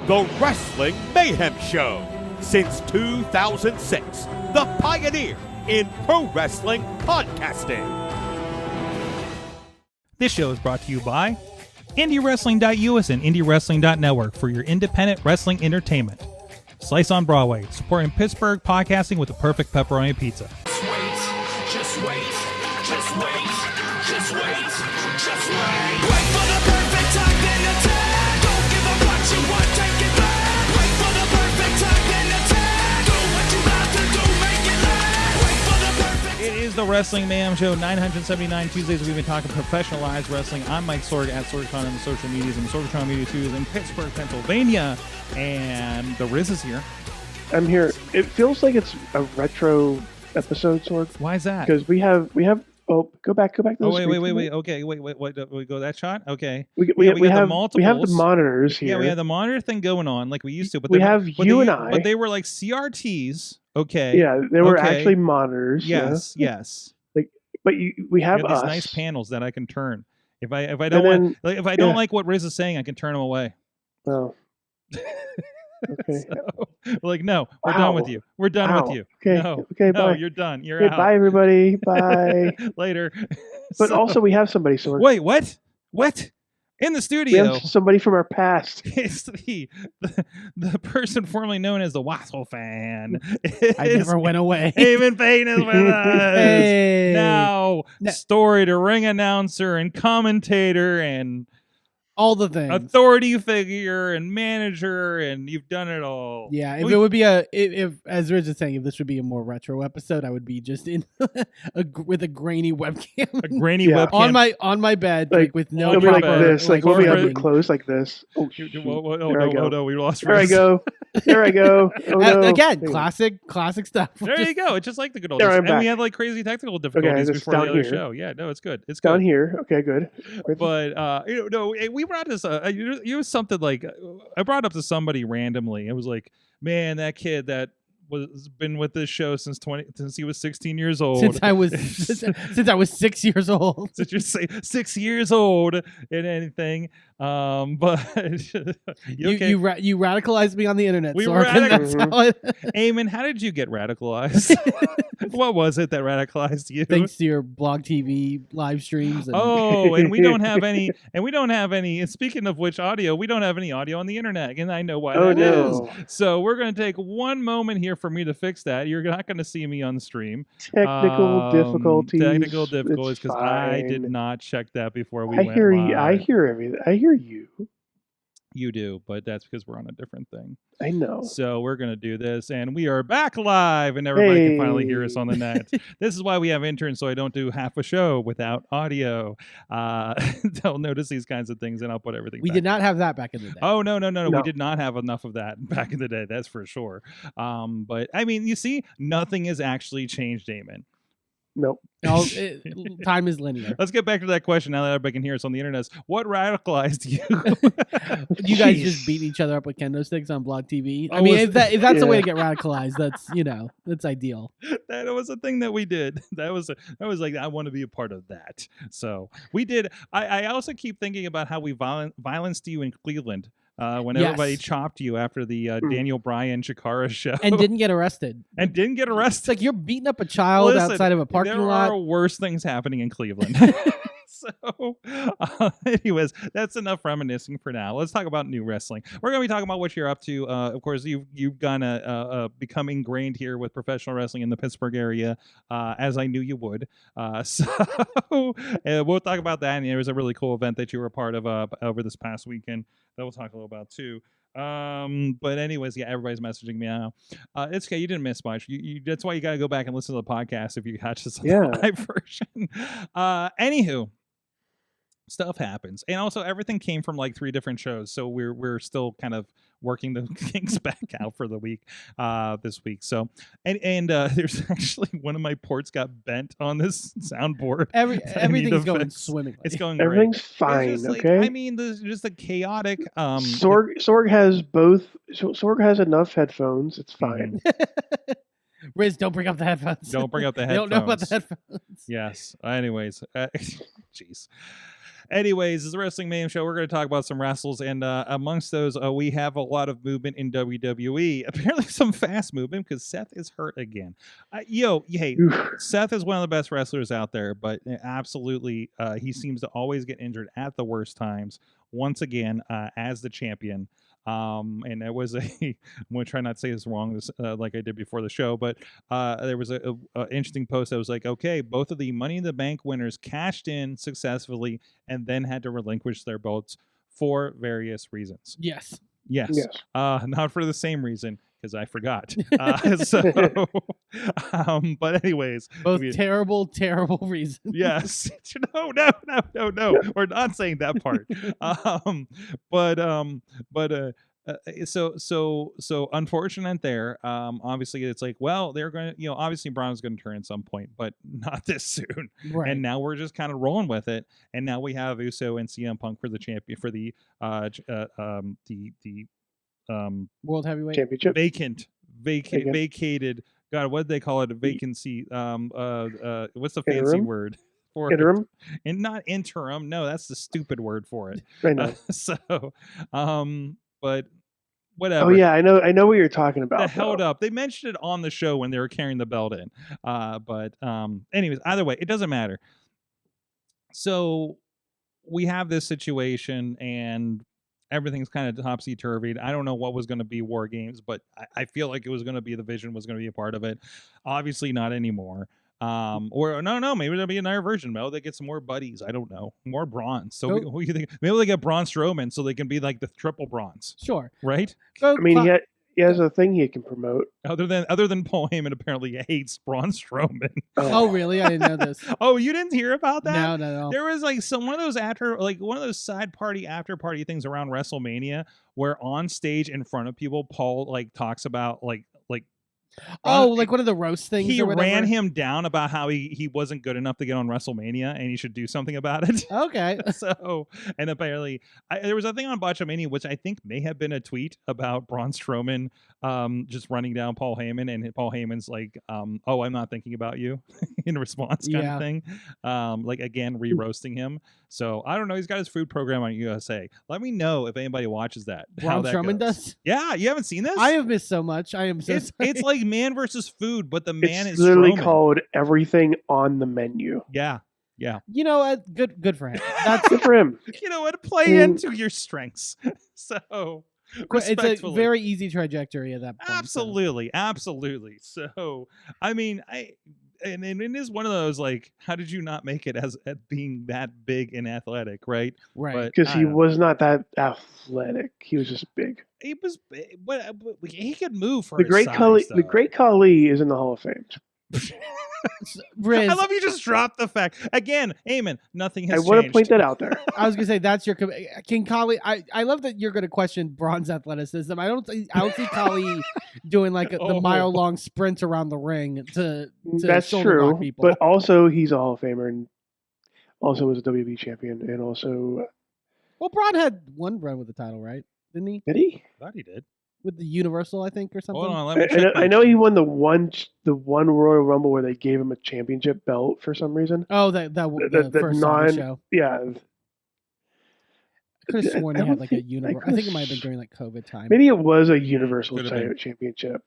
The Wrestling Mayhem Show. Since 2006, the pioneer in pro wrestling podcasting. This show is brought to you by IndyWrestling.us and IndyWrestling.network for your independent wrestling entertainment. Slice on Broadway, supporting Pittsburgh podcasting with the perfect pepperoni pizza. Just wait, just wait, just wait, just wait, just wait. Wait for the perfect time, then attack. Don't give up what you want, take it back. Wait for the perfect time, then attack. Do what you have to do, make it last. Wait for the perfect time. It is the Wrestling Mayhem Show, 979 Tuesdays. We've been talking professionalized wrestling. I'm Mike Sorg at Sorgatron on the social medias, and Sorgatron Media 2 is in Pittsburgh, Pennsylvania. And the Rizz is here. I'm here. It feels like it's a retro episode, Sorg. Why is that? Because we have. Oh, go back to the Oh, screen. wait. Okay, wait. We go that shot. Okay. We have the monitors here. Yeah, we have the monitor thing going on like we used to. But we have you and I. But they were like CRTs. Okay. Yeah, they were actually monitors. Yes. But we have these us. nice panels that I can turn. If I don't like what Rizz is saying, I can turn them away. Oh. Okay. So, no, we're done with you. We're done with you. Okay. No, Bye. you're done. You're out. Bye, everybody. Bye. Later. But also, we have somebody, Sorg. Wait, what? What? In the We studio. have somebody from our past. It's the person formerly known as the Wassel fan. I never went away. Eamon Paton is with us. Hey. Now, story to ring announcer and commentator and all the things. authority figure and manager, and you've done it all. Yeah, if it would be if as Rizz is saying, if this would be a more retro episode, I would be just in with a grainy webcam. A grainy webcam. on my bed, Like, with no it'll be like proper, this. Like we'll be up close like this. Oh, no, we lost. There I go. There I go. Oh, no. Again, classic stuff. There you go. It's just like the good old There, days. I'm And we back. had like crazy technical difficulties it's before the down other here. show. Yeah, no, it's good. It's Down good. here. Okay, good. But we brought this. It was something like I brought up to somebody randomly. It was like, man, that kid that was been with this show since he was 16 years old. Since I was 6 years old. Since you're 6 years old and anything. But you radicalized me on the internet. We Eamon, how did you get radicalized? What was it that radicalized you? Thanks to your blog TV live streams. And we don't have any. And speaking of which, audio, we don't have any audio on the internet, and I know why that is. So we're going to take one moment here for me to fix that. You're not going to see me on the stream. Technical difficulties. Technical difficulties because I did not check that before we went live. I hear everything. I hear you. You do, but that's because we're on a different thing. I know. So we're going to do this, and we are back live, and everybody can finally hear us on the net. This is why we have interns, so I don't do half a show without audio. They'll notice these kinds of things, and I'll put everything We back did not have that back in the day. Oh, no. We did not have enough of that back in the day, that's for sure. But, I mean, you see, nothing has actually changed, Eamon. Nope. Time is linear. Let's get back to that question now that everybody can hear us on the internet. What radicalized you? You guys just beat each other up with kendo sticks on blog TV. I mean, if that's the way to get radicalized, that's ideal. That was a thing that we did. That was like, I want to be a part of that. So we did. I also keep thinking about how we violenced you in Cleveland. When everybody chopped you after the Daniel Bryan Chikara show. And didn't get arrested. It's like you're beating up a child outside of a parking lot. There are worse things happening in Cleveland. So, anyways, that's enough reminiscing for now. Let's talk about new wrestling. We're going to be talking about what you're up to. Of course, you've gonna become ingrained here with professional wrestling in the Pittsburgh area, as I knew you would. So we'll talk about that. And there was a really cool event that you were a part of over this past weekend that we'll talk a little about too. But anyways, yeah, everybody's messaging me now. It's okay. You didn't miss much. That's why you got to go back and listen to the podcast if you catch this live version. Anywho. Stuff happens, and also everything came from like 3 different shows, so we're still kind of working the kinks back out for the week this week. So and there's actually one of my ports got bent on this soundboard. Everything's going swimmingly. It's going everything's great. fine. Like, okay. I mean, there's just a chaotic. Sorg has both. Sorg has enough headphones. It's fine. Rizz, don't bring up the headphones. Don't bring up the headphones. Don't know about the headphones. Yes. Anyways, jeez. Anyways, it's the Wrestling Mayhem Show. We're going to talk about some wrestles, and amongst those, we have a lot of movement in WWE. Apparently, some fast movement because Seth is hurt again. Hey, Seth is one of the best wrestlers out there, but absolutely, he seems to always get injured at the worst times. Once again, as the champion. And there was I'm going to try not to say this wrong, like I did before the show, but there was a interesting post that was like, okay, both of the Money in the Bank winners cashed in successfully and then had to relinquish their belts for various reasons. Yes. Not for the same reason, because I forgot. But anyways, both terrible reasons. Yes. No. We're not saying that part. So unfortunate there. Obviously, it's like, well, they're going to, obviously Braun's going to turn at some point, but not this soon. Right. And now we're just kind of rolling with it. And now we have Uso and CM Punk for the champion for the World Heavyweight Championship, vacated. God, what did they call it? A vacancy. What's the fancy interim? word for interim? it? And not interim. No, that's the stupid word for it. I know. But whatever. Oh yeah, I know what you're talking about. Held up. They mentioned it on the show when they were carrying the belt in. But anyways, either way, it doesn't matter. So we have this situation, and everything's kind of topsy-turvy. I don't know what was going to be War Games, but I feel like it was going to be, the Vision was going to be a part of it. Obviously not anymore. Or no, maybe there'll be another version. Maybe they get some more buddies. I don't know. More bronze. So who you think? Maybe they get Braun Strowman so they can be like the triple bronze. Sure. Right? I mean, he has a thing he can promote. Other than Paul Heyman apparently hates Braun Strowman. Oh really? I didn't know this. Oh, you didn't hear about that? No. There was like one of those side party after party things around WrestleMania where on stage in front of people, Paul like talks about like like one of the roast things. He or whatever. ran him down about how he wasn't good enough to get on WrestleMania and he should do something about it. Okay. So, and apparently there was a thing on Botchamania, which I think may have been a tweet about Braun Strowman just running down Paul Heyman, and Paul Heyman's like, oh, I'm not thinking about you in response kind of thing. Like again, re-roasting him. So I don't know. He's got his food program on USA. Let me know if anybody watches that. Braun Strowman does? Yeah, you haven't seen this? I have missed so much. I am so sorry. It's like man versus food, but the man it's is literally Strowman. Called Everything on the Menu. Yeah. You know what? Good for him. That's good for him. You know what? Play into your strengths. So it's a very easy trajectory at that point. Absolutely. So I mean, and it is one of those like, how did you not make it as at being that big and athletic, right? Right. Because he was not that athletic. He was just big. He was, but he could move for the great Khali. The great Khali is in the Hall of Fame. Rizz, I love you just dropped the fact again. Eamon, nothing has changed. I want to point that out there. I was gonna say that's your King Khali. I love that you're gonna question Braun's athleticism. I don't see Khali doing like the mile-long sprint around the ring to that's true. People. But also he's a Hall of Famer and also was a WWE champion and also. Well, Braun had one run with the title, right? Didn't he? Did he? I thought he did. With the Universal, I think, or something. Hold on, let me check. I know he won the one Royal Rumble where they gave him a championship belt for some reason. Oh, the first show. Yeah. I could have sworn he had like a Universal. I think it might have been during like COVID time. Maybe it was a Universal championship.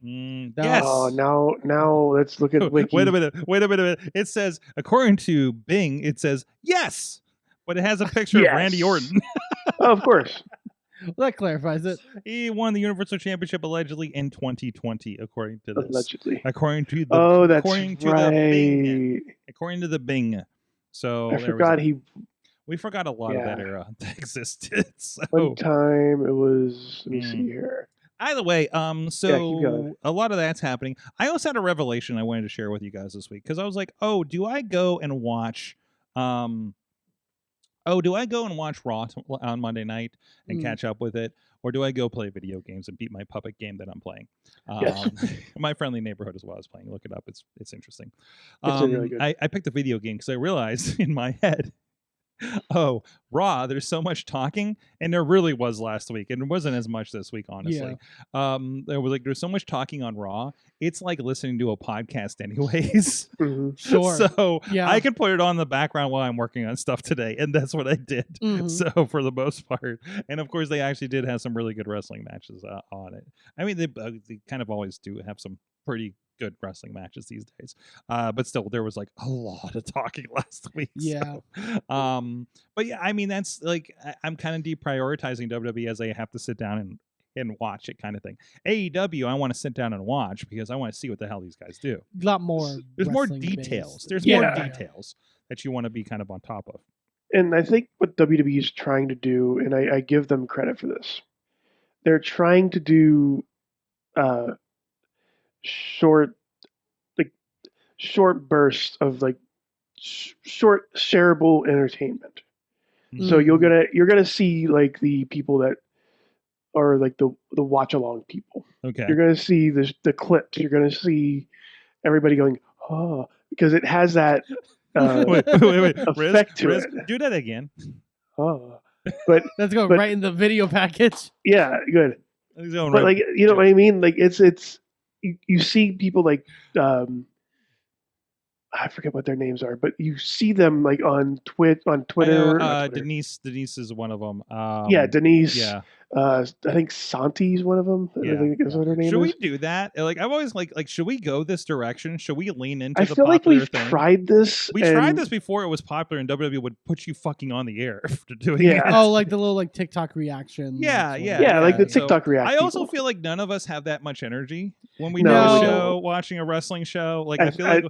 Yes. Oh, now let's look at Wiki. Wait a minute. It says, according to Bing, it says yes, but it has a picture of Randy Orton. Oh, of course. Well, that clarifies it. He won the Universal Championship allegedly in 2020, according to this. Allegedly. According to the that's according to right. the Bing. According to the Bing. So I forgot we forgot a lot of that era that existed. So. One time it was. Let me see here. Either way, so a lot of that's happening. I also had a revelation I wanted to share with you guys this week because I was like, oh, do I go and watch Raw on Monday night and catch up with it? Or do I go play video games and beat my puppet game that I'm playing? My Friendly Neighborhood as well is playing. Look it up. It's interesting. It's really good. I picked a video game because I realized in my head Oh, Raw, there's so much talking, and there really was last week, and it wasn't as much this week, honestly. There's so much talking on Raw. It's like listening to a podcast anyways. Sure. So Yeah. I can put it on the background while I'm working on stuff today, and that's what I did. So for the most part, and of course they actually did have some really good wrestling matches on it. I mean, they kind of always do have some pretty good wrestling matches these days, but still there was like a lot of talking last week. But yeah, I mean, that's like I'm kind of deprioritizing WWE as I have to sit down and watch it, kind of thing. AEW, I want to sit down and watch because I want to see what the hell these guys do. A lot more. There's more wrestling-based. details. There's more details that you want to be kind of on top of. And I think what WWE is trying to do, and I give them credit for this, they're trying to do short bursts of like short shareable entertainment. So you're gonna see like the people that are like the watch along people. Okay. You're gonna see the clips. You're gonna see everybody going, oh, because it has that wait. effect to Rizz, it. do that again. Oh, but Let's go right in the video package. yeah, good. He's going But right. like, you know what I mean? Like it's you see people like I forget what their names are, but you see them like on Twitter. I not Twitter. Denise is one of them. Yeah, Denise. Yeah. I think Santi's one of them. Yeah. I think that's what her name Should is. we do that? Like I've always like should we go this direction? Should we lean into I the feel like popular we've thing? tried this. We tried this before it was popular, and WWE would put you fucking on the air after doing it. Oh, like the little like TikTok reaction. Yeah, like the So TikTok reaction. I also feel like none of us have that much energy when we No, do a we show, don't. watching a wrestling show. Like I feel like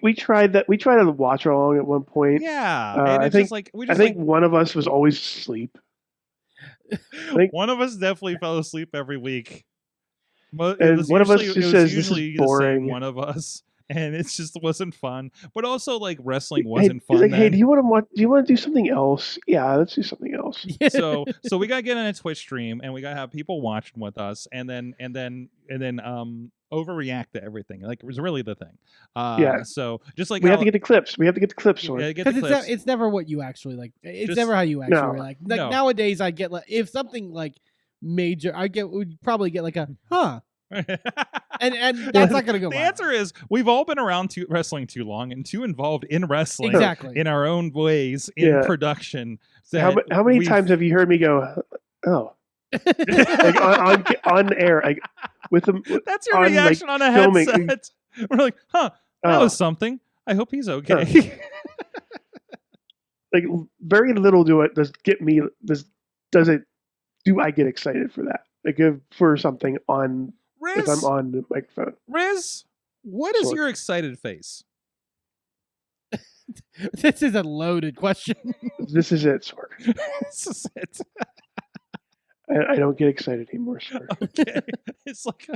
we tried that. We tried to watch along at one point. yeah, and I it's think just like we I just think like one of us was always asleep. think- one of us definitely fell asleep every week. But And one of us it just was says, "This is usually the same boring." one of us, and it just wasn't fun. But also, like wrestling Hey, wasn't he's fun. like, hey, then. do you want to do something else? Yeah, let's do something else. so we gotta get on a Twitch stream, and we gotta have people watching with us, and then overreact to everything. Like it was really the thing. Yeah. So just like We have to get the clips. We have to get the clips. Sorg. get the Because clips. it's never what you actually like. It's Just- never how you actually No. like. No. Nowadays, I get like if something like major, would probably get like a huh, and that's not gonna go. The viral. answer is we've all been around wrestling too long and too involved in wrestling Exactly. in our own ways in Yeah. production. How many times have you heard me go, oh, like on air, like with them? That's your on, like, reaction on a filming. headset. We're like, huh, that Oh. was something. I hope he's okay. Like very little do it does get me. Do I get excited for that? Like for something on if I'm Rizz, on the microphone. Rizz, what is Sorg. your excited face? This is a loaded question. This is it, Sorg. This is it. I don't get excited anymore, Sorg. Okay. It's like,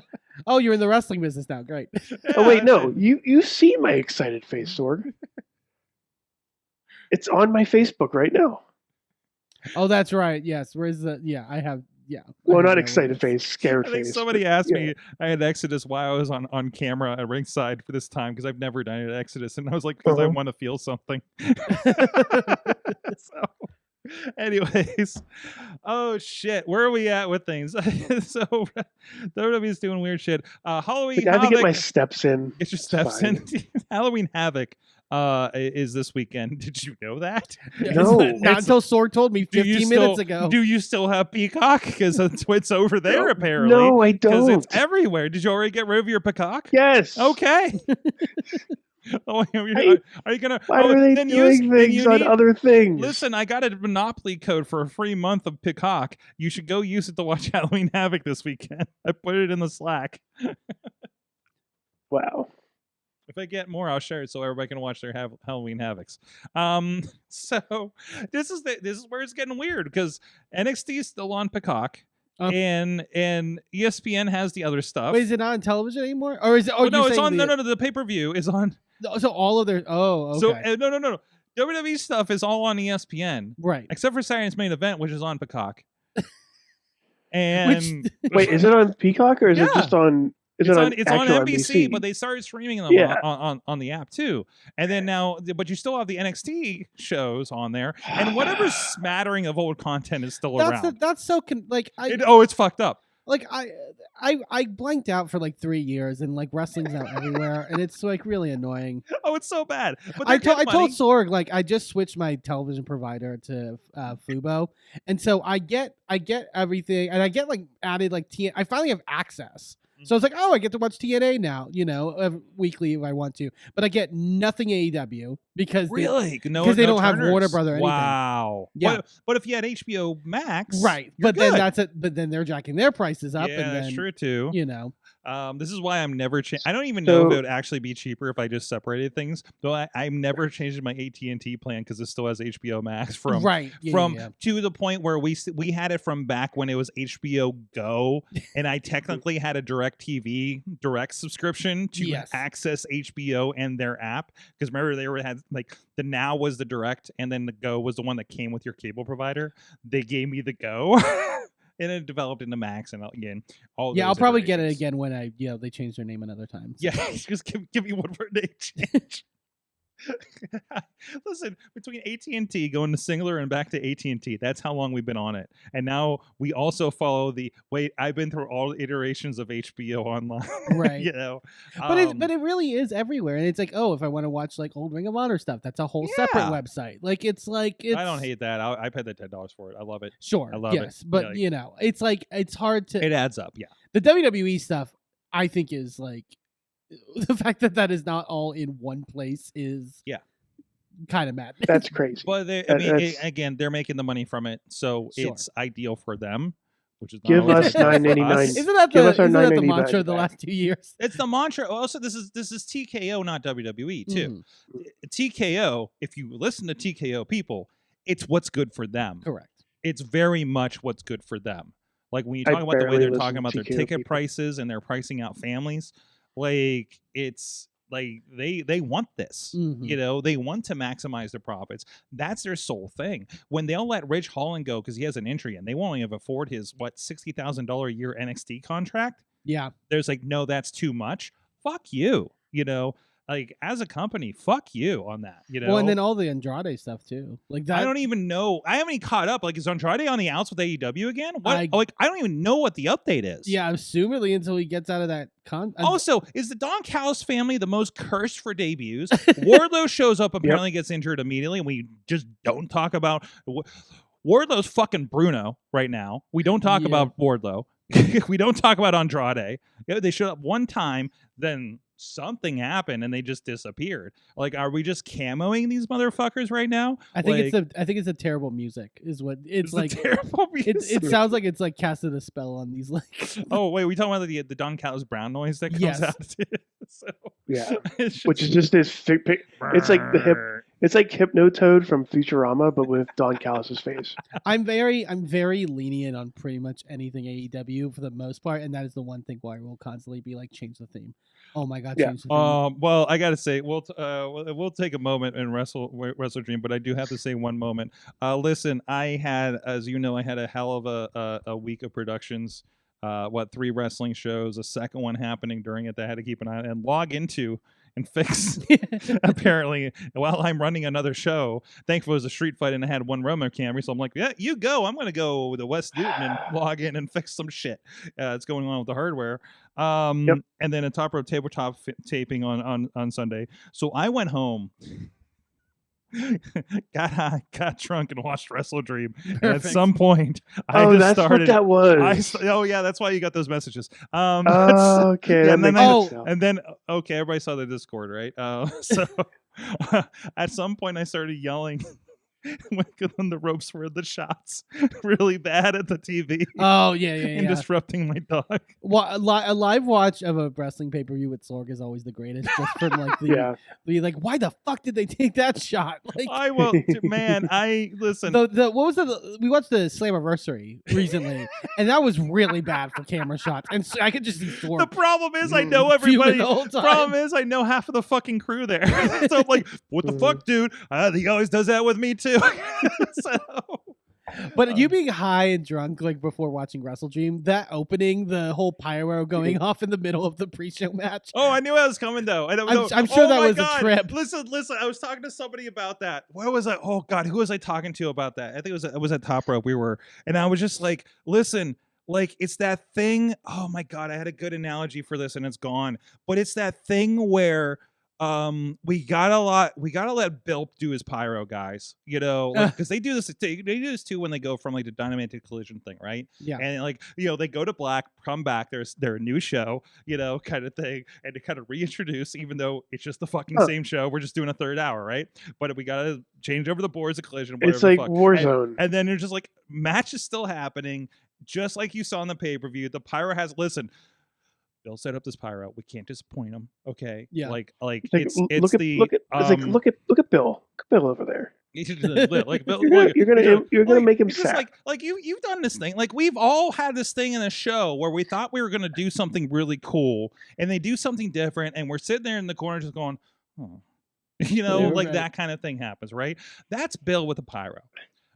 Oh, you're in the wrestling business now. Great. Oh wait, no, you see my excited face, Sorg. It's on my Facebook right now. Oh, that's right. Yes. Where's the? Yeah, I have. Yeah. Well, I not know excited what it is. face, scared I think face. somebody asked yeah. me, I had Exodus while I was on camera at ringside for this time because I've never done it at Exodus, and I was like, because I Uh-huh. want to feel something. So, anyways, oh shit, where are we at with things? So WWE's doing weird shit. Halloween Like, I have to get my Havoc, steps in. get your It's steps fine. in. Halloween Havoc is this weekend. Did you know that? No. Not until Sorg told me Do you 15 minutes still- ago. Do you still have Peacock? Because it's over there apparently. No, I Because don't. it's everywhere. Did you already get rid of your Peacock? Yes. Okay. Oh, are you gonna? Why oh, are they then doing then things you on need- other things? Listen, I got a Monopoly code for a free month of Peacock. You should go use it to watch Halloween Havoc this weekend. I put it in the Slack. Wow. If I get more, I'll share it so everybody can watch their Halloween Havocs. So this is where it's getting weird because NXT is still on Peacock. Oh. And ESPN has the other stuff. Wait, is it not on television anymore? Or is it? Oh, no, you're it's saying on. No, the pay-per-view is on. So all of their. Oh, okay. So no. WWE stuff is all on ESPN, right. except for Saturday's main event, which is on Peacock. And Wait, is it on Peacock or is it Yeah. just on? Is It's it on NBC, but they started streaming them Yeah. on the app too. And then now, but you still have the NXT shows on there, and whatever smattering of old content is still around. That's so It's fucked up. Like I blanked out for like 3 years, and like wrestling's out everywhere, and it's like really annoying. Oh, it's so bad. But I told Sorg, like, I just switched my television provider to Fubo, and so I get everything, and I get like added like I finally have access. So I was like, oh, I get to watch TNA now, weekly if I want to. But I get nothing AEW because they don't have Warner Brother or anything. Wow. Yeah. But if you had HBO Max, right? But good. then that's it. But then they're jacking their prices up. Yeah, and then, that's true too. This is why I'm never I don't even know if it would actually be cheaper if I just separated things. Though I'm never changing my AT&T plan because it still has HBO Max from to the point where we had it from back when it was HBO Go, and I technically had a DirecTV direct subscription to access HBO and their app, because remember they had like the Now was the direct, and then the Go was the one that came with your cable provider. They gave me the Go. And it developed into Max, and again, I'll probably get it again when they change their name another time. So. Yeah, just give me one word name change. Listen, between AT&T going to Singular and back to AT&T, that's how long we've been on it. And now we also follow I've been through all iterations of HBO Online. Right. But it really is everywhere. And it's like, oh, if I want to watch like old Ring of Honor stuff, that's a whole separate website. Like I don't hate that. I paid the $10 for it. I love it. Sure. I love it. But it's like, it's hard to. It adds up. Yeah. The WWE stuff, I think, is like, the fact that is not all in one place is kind of mad. That's crazy. But again, they're making the money from it, so it's ideal for them. Which is give us $9.99. Isn't that the mantra of the last 2 years? It's the mantra. Also, this is TKO, not WWE too. TKO. If you listen to TKO people, it's what's good for them. Correct. It's very much what's good for them. Like when you talk about the way they're talking about their ticket prices and they're pricing out families. Like it's like they want this, they want to maximize their profits. That's their sole thing. When they'll let Ridge Holland go because he has an injury and they won't even afford his $60,000 a year NXT contract. Yeah, there's like, no, that's too much. Fuck you, Like as a company, fuck you on that, Well, and then all the Andrade stuff too. Like that, I don't even know. I haven't even caught up. Like, is Andrade on the outs with AEW again? What? I don't even know what the update is. Yeah, assumedly until he gets out of that Also, is the Don Callis family the most cursed for debuts? Wardlow shows up, apparently gets injured immediately, and we just don't talk about Wardlow's fucking Bruno right now. We don't talk about Wardlow. We don't talk about Andrade. They showed up one time, then something happened and they just disappeared. Like, are we just camoing these motherfuckers right now? I think it's a terrible music is what it's like. Terrible music. It sounds like it's like casted a spell on these like. Oh wait, we talking about the Don Callis Brown noise that comes out. So, which is just this. It's like the hip. It's like Hypnotoad from Futurama, but with Don Callis' face. I'm very lenient on pretty much anything AEW for the most part, and that is the one thing where I will constantly be like, change the theme. Oh my god, change the theme. Well, I gotta say, we'll take a moment in WrestleDream, but I do have to say one moment. Listen, I had, as you know, I had a hell of a week of productions. 3 wrestling shows, a second one happening during it that I had to keep an eye on and log into and fix apparently while I'm running another show. Thankfully it was a street fight and I had one Roman camera, so I'm like, yeah, you go. I'm gonna go to West Newton and log in and fix some shit that's going on with the hardware. And then a top rope tabletop taping on Sunday. So I went home, got drunk and watched WrestleDream. And at some point, that's what that was. That's why you got those messages. Okay. And then everybody saw the Discord, right? So at some point, I started yelling when the ropes were the shots really bad at the TV. Oh yeah, and disrupting my dog. A live watch of a wrestling pay-per-view with Sorg is always the greatest. Just from like the like, why the fuck did they take that shot? Like, I will, man. I listen. What was we watched the Slammiversary recently, and that was really bad for camera shots. And so I could just see Sorg. The problem is I know everybody. The problem is I know half of the fucking crew there. So I'm like, what the fuck, dude? He always does that with me too. So But you being high and drunk like before watching WrestleDream, that opening, the whole pyro going off in the middle of the pre-show match. Oh, I knew I was coming though. I'm sure that was a trip. Listen. I was talking to somebody about that. Where was I? Oh God, who was I talking to about that? I think it was at Top Rope. And I was just like, listen, like it's that thing. Oh my God, I had a good analogy for this, and it's gone. But it's that thing where we gotta let Bill do his pyro, guys, because they do this too when they go from like the Dynamite to Collision thing, right? Yeah. And like they go to black, come back, they're a new show, kind of thing, and to kind of reintroduce, even though it's just the fucking same show, we're just doing a third hour, right? But we gotta change over the boards of Collision, whatever it's like the fuck. Warzone. And then they're just like, match is still happening, just like you saw in the pay-per-view. The pyro listen, Bill set up this pyro. We can't disappoint him. Okay. Yeah. Look at Bill. Look at Bill over there. Like Bill, You're gonna make him sad. Like you've done this thing. Like we've all had this thing in a show where we thought we were gonna do something really cool, and they do something different, and we're sitting there in the corner just going, oh, like that kind of thing happens, right? That's Bill with a pyro.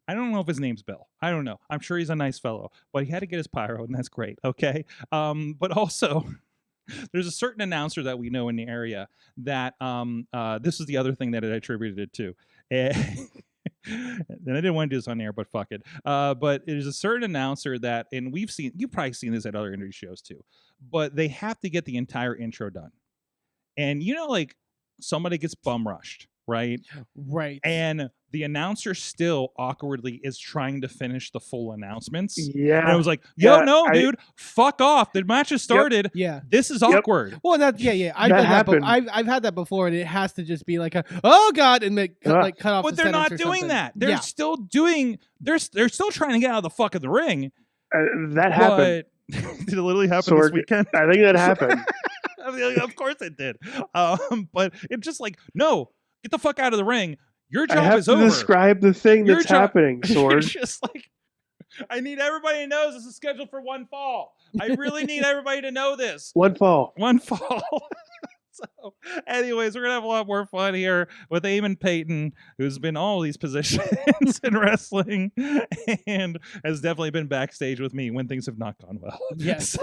I don't know if his name's Bill. I don't know. I'm sure he's a nice fellow, but he had to get his pyro, and that's great. Okay. But also, there's a certain announcer that we know in the area that this is the other thing that it attributed it to. And I didn't want to do this on air, but fuck it. But there's a certain announcer that, and you've probably seen this at other indie shows too, but they have to get the entire intro done. And like somebody gets bum rushed, right? Right. And the announcer still awkwardly is trying to finish the full announcements. Yeah. And I was like, dude, fuck off. The match has started. Yep. Yeah. This is awkward. Well, I've had that before, and it has to just be like oh God, and cut off. But they're not doing that. They're still doing. They're still trying to get out of the fucking ring. That happened. Did it literally happen this weekend? I think that happened. I mean, of course it did. But it's just like, no, get the fuck out of the ring. Your job is over. Describe the thing that's happening, Sorg. You're just like, I need everybody to know this is scheduled for one fall. I really need everybody to know this. One fall. So, anyways, we're gonna have a lot more fun here with Eamon Paton, who's been all these positions in wrestling, and has definitely been backstage with me when things have not gone well. Yes,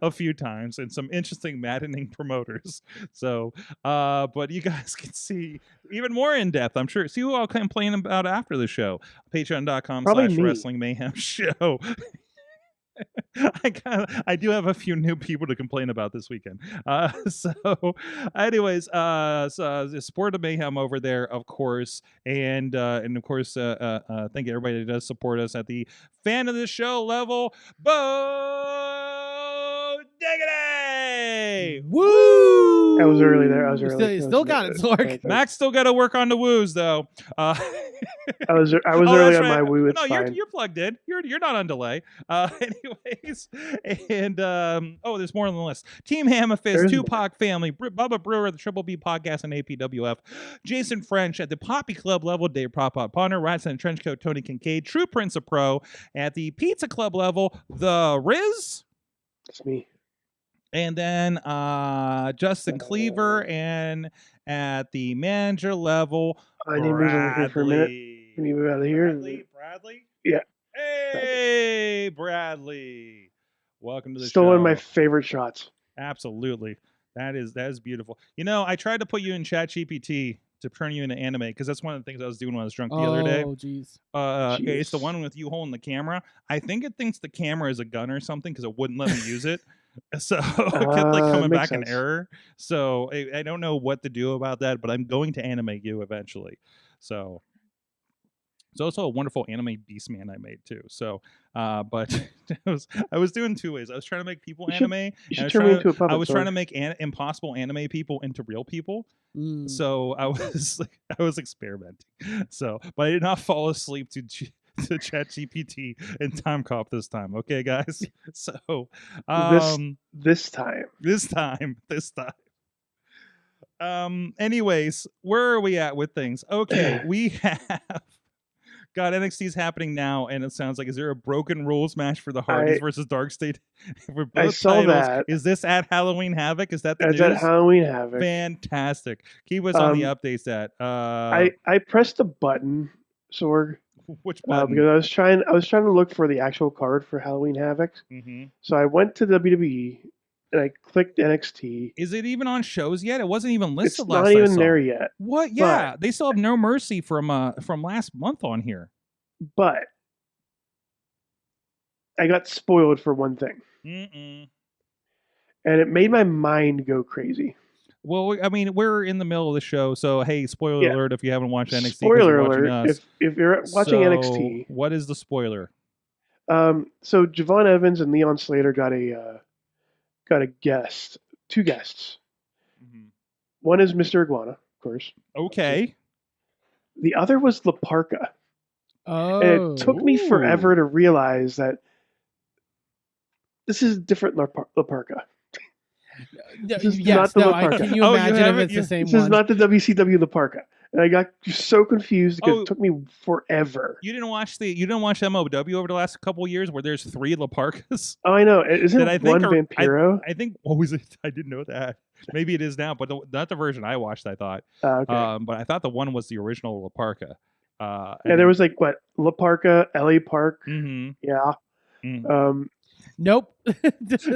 a few times, and some interesting, maddening promoters. So, but you guys can see even more in depth, I'm sure. See who I'll complain about after the show. Patreon.com/Wrestling Mayhem Show. I do have a few new people to complain about this weekend. Anyways, support the Mayhem over there, of course, and of course, thank you everybody that does support us at the fan of the show level. Bo Diggity! Woo! I was early there. Still got it, Sorg. Max still got to work on the woos though. I was early on my woo. It's no, fine. You're plugged in. You're not on delay. Anyways, and there's more on the list. Team Hammerfist, Tupac Family, Bubba Brewer, the Triple B Podcast, and APWF. Jason French at the Poppy Club level, Dave Prop Ponder, Rats in a Trench Coat, Tony Kincaid, True Prince of Pro. At the Pizza Club level, the Rizz. It's me. And then Justin Cleaver, and at the manager level, I need to move over here for a minute. Can you move out of here? Bradley? Yeah. Hey, Bradley. Welcome to the show. Still one of my favorite shots. Absolutely. That is beautiful. I tried to put you in ChatGPT to turn you into anime, because that's one of the things I was doing when I was drunk the other day. Oh, jeez. It's the one with you holding the camera. I think it thinks the camera is a gun or something, because it wouldn't let me use it. So it kept coming back in error. So I don't know what to do about that, but I'm going to animate you eventually. So it's also a wonderful anime Beastman I made too. So, but I was doing two ways. I was trying to make people anime. I was trying to make impossible anime people into real people. So I was experimenting. So, but I did not fall asleep to ChatGPT and Time Cop this time. Okay, guys. So this time. Anyways, where are we at with things? Okay, we have got NXT's happening now, and it sounds like, is there a broken rules match for the Hardys versus Dark State? For both I saw titles? that. Is this at Halloween Havoc? Is that the news? At Halloween Havoc. Fantastic. Keep us on the updates. I pressed the button, Sorg. Which button? because I was trying to look for the actual card for Halloween Havoc. Mm-hmm. So I went to WWE and I clicked NXT. Is it even on shows yet? It wasn't even listed It's last not I even saw. there yet. What? Yeah, they still have No Mercy from last month on here. But I got spoiled for one thing, Mm-mm. and it made my mind go crazy. Well, I mean, we're in the middle of the show, so hey, spoiler alert if you haven't watched NXT. 'cause Spoiler you're watching alert! us. If you're watching NXT, what is the spoiler? so Javon Evans and Leon Slater got a guest, 2 guests. Mm-hmm. One is Mr. Iguana, of course. Okay. The other was La Parka. Oh, And it took me Ooh. forever to realize that this is a different La Parka. This is not the La Parka. Can you Oh, you imagine if haven't- it's the same This one? is not the WCW La Parka. And I got so confused because it took me forever. You didn't watch MOW over the last couple of years where there's 3 La Parkas? Oh, I know. Isn't That I think one Vampiro? I think what was it? I didn't know that. Maybe it is now, but not the version I watched. I thought, Okay. but I thought the one was the original La Parka. Yeah, there was like what La Parka, LA Park. Mm-hmm. Yeah. Mm. Nope.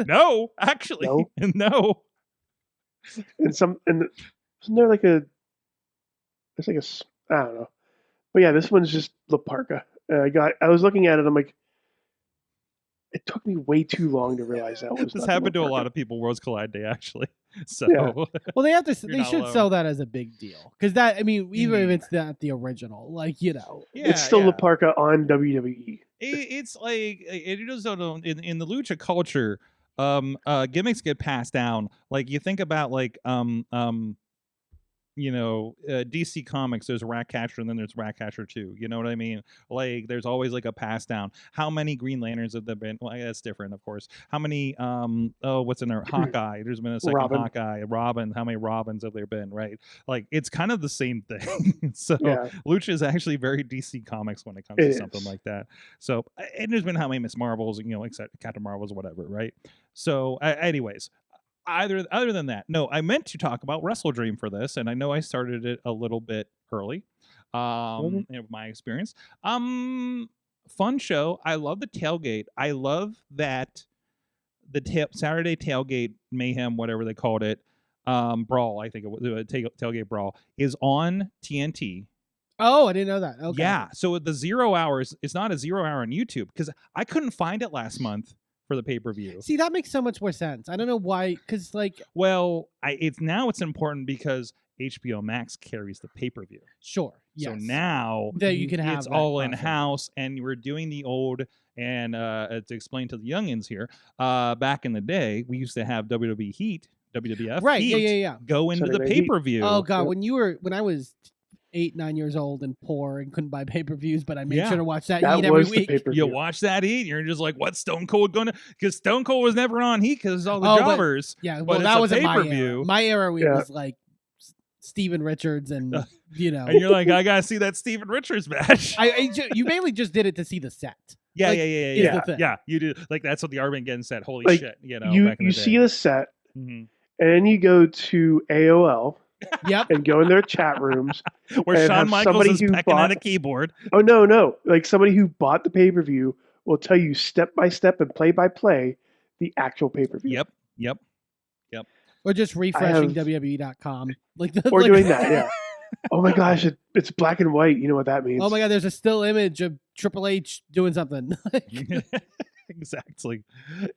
No, actually, No. no. And isn't there like a? It's like I don't know. But yeah, this one's just La Parka. I was looking at it. I'm like, it took me way too long to realize that was. This not happened to La a lot Parka. of people. Worlds Collide Day, actually. So Yeah. Well, they have to. You're They not should alone. sell that as a big deal because that. I mean, even if Mhm. it's not the original, like yeah, It's still yeah. La Parka on WWE. It's like it is in the lucha culture. Gimmicks get passed down. Like you think about like DC Comics, there's Ratcatcher and then there's Ratcatcher 2. You know what I mean? Like there's always like a pass down. How many Green Lanterns have there been? Well, that's different, of course. How many what's in there? Hawkeye. There's been a second Robin. Hawkeye. Robin. How many Robins have there been, right? Like it's kind of the same thing. So Yeah. Lucha is actually very DC Comics when it comes It to is. something like that. So and there's been how many Miss Marvels, except Captain Marvels, whatever, right? So anyways, other than that, no, I meant to talk about WrestleDream for this, and I know I started it a little bit early. My experience. Fun show. I love the tailgate. I love that the Saturday tailgate mayhem, whatever they called it, brawl. I think it was tailgate brawl is on TNT. Oh, I didn't know that. Okay. Yeah. So the 0 hours, it's not a 0 hour on YouTube because I couldn't find it last month for the pay-per-view. See, that makes so much more sense. I don't know why, because like, Well, it's important because HBO Max carries the pay-per-view. sure, yes. So now That you can have it's that all crossover. in-house, and we're doing the old. And to explain to the youngins here, back in the day, we used to have WWE Heat, WWF Right? Heat, Yeah. go into the Saturday Heat. pay-per-view. Oh god, Yep. when I was 8-9 years old and poor and couldn't buy pay-per-views, but I made Yeah. sure to watch that That Heat every was the week. pay-per-view. You watch that Heat, you're just like, what's Stone Cold gonna? Because Stone Cold was never on Heat because all the Oh, but- jobbers. Yeah, But well, it's that a wasn't my pay-per-view. era. My era Yeah. was like Steven Richards and And you're like, I gotta see that Steven Richards match. you mainly just did it to see the set. Yeah, like, yeah. is the thing. Yeah, you do. Like that's what the Armageddon said. Holy Like, shit, You back in the you day. see the set, Mhm. and then you go to AOL Yep. and go in their chat rooms. Where and Shawn have Michaels somebody is who pecking at bought- a keyboard. Oh no! Like somebody who bought the pay-per-view will tell you step by step and play by play the actual pay-per-view. Yep. Or just refreshing have- WWE.com. Like Or doing that, yeah. Oh my gosh, it's black and white. You know what that means? Oh my god, there's a still image of Triple H doing something. Exactly.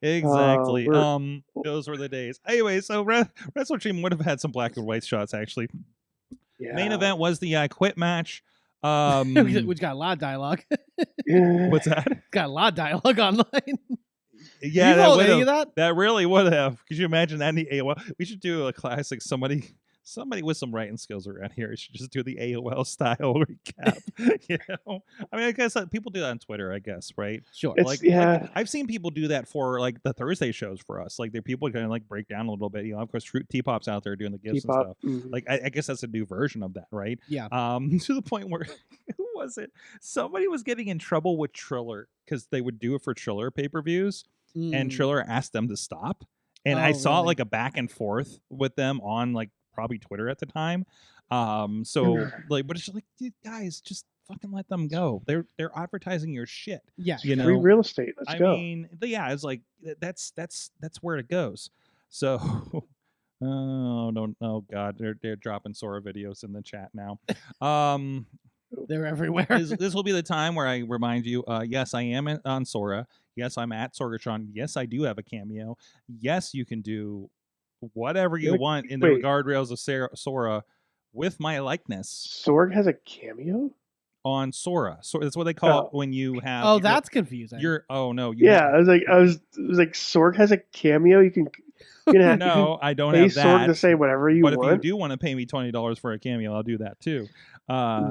we're- Those were the days. Anyway, so WrestleDream would have had some black and white shots actually. Yeah. Main event was the I Quit match. Which got a lot of dialogue. Yeah. What's that? Got a lot of dialogue online. Yeah, you that followed would any have. of that? That really would have. Could you imagine that in the AOL? We should do a classic. Somebody with some writing skills around here should just do the AOL style recap. I mean, I guess people do that on Twitter. I guess, right? Sure. It's- Like I've seen people do that for like the Thursday shows for us. Like, people kind of like break down a little bit. Of course, T-Pop's out there doing the gifts and T-pop. stuff. Mhm. Like, I guess that's a new version of that, right? Yeah. To the point where who was it? Somebody was getting in trouble with Triller because they would do it for Triller pay-per-views. And Mm. Triller asked them to stop. And I Oh, saw really? like a back and forth with them on like probably Twitter at the time. So like, but it's just like, dude, guys, just fucking let them go. They're advertising your shit. Yeah. You Free know, real estate. Let's I go. mean, yeah, it's like that's where it goes. So, oh God, they're dropping Sora videos in the chat now. They're everywhere. This will be the time where I remind you. Yes, I am on Sora. Yes, I'm at Sorgatron. Yes, I do have a cameo. Yes, you can do whatever you want in the wait. guardrails of Sora with my likeness Sorg has a cameo? on Sora. So that's what they call it when you have. Oh, that's confusing. Oh no. Yeah, I was like, Sorg has a cameo. You can have, No, I don't pay have that. Sorg to say whatever you but want. if you do want to pay me $20 for a cameo, I'll do that too.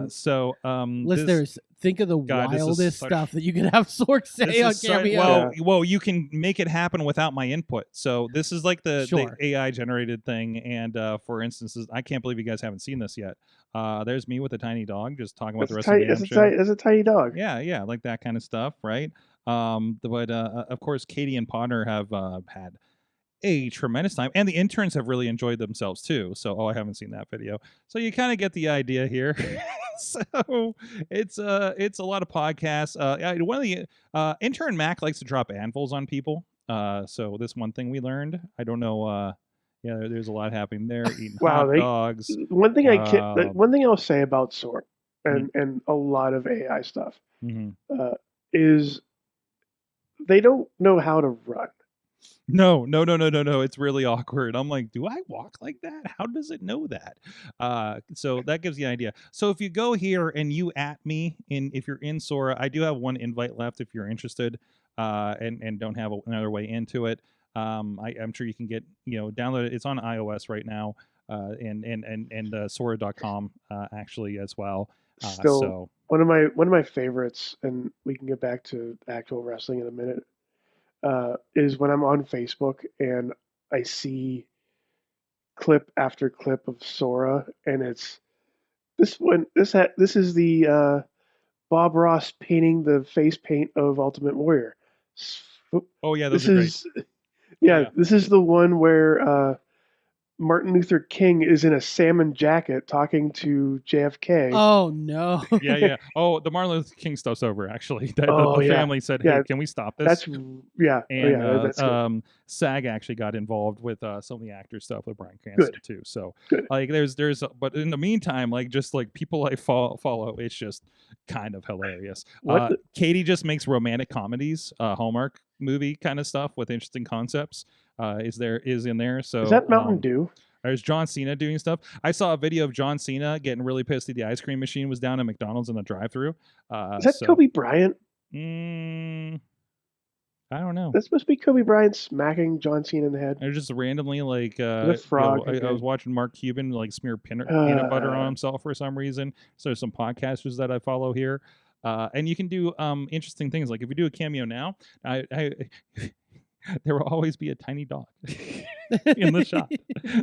So listeners, think of the wildest such- stuff that you could have Sorg say on cameo. Well, you can make it happen without my input. So this is like the Sure. AI generated thing. And for instances, I can't believe you guys haven't seen this yet. There's me with a tiny dog just talking about the rest of the show. That's a tiny dog. Yeah, like that kind of stuff, right? But of course, Katie and Potter have had a tremendous time, and the interns have really enjoyed themselves too. So, I haven't seen that video. So you kind of get the idea here. So it's a lot of podcasts. One of the intern Mac likes to drop anvils on people. So this one thing we learned. I don't know. There's a lot happening there. Eating hot dogs. One thing I'll say about Sorg and a lot of AI stuff is they don't know how to run. No. It's really awkward. I'm like, do I walk like that? How does it know that? So that gives you an idea. So if you go here and you at me, if you're in Sora, I do have one invite left if you're interested, and don't have another way into it. I'm sure you can get, download it. It's on iOS right now, and Sora.com actually as well. So one of my favorites, and we can get back to actual wrestling in a minute. Is when I'm on Facebook and I see clip after clip of Sora, and it's this one. This is the Bob Ross painting the face paint of Ultimate Warrior. Oh yeah, those are great. This is the one where Martin Luther King is in a salmon jacket talking to JFK. Oh no. Yeah. Oh, the Martin Luther King stuff's over. Actually, the family said, "Hey, can we stop this?" That's And SAG actually got involved with some of the actor stuff with Bryan Cranston too. So like, there's, but in the meantime, like just like people I follow, it's just kind of hilarious. Katie just makes romantic comedies, Hallmark movie kind of stuff with interesting concepts. Is in there. So is that Mountain Dew? There's John Cena doing stuff. I saw a video of John Cena getting really pissed that the ice cream machine was down at McDonald's in the drive-thru. Is that Kobe Bryant? I don't know. This must be Kobe Bryant smacking John Cena in the head. They're just randomly like the frog. I was watching Mark Cuban like smear peanut butter on himself for some reason. So there's some podcasters that I follow here. And you can do interesting things. Like if you do a cameo now, there will always be a tiny dog in the shot.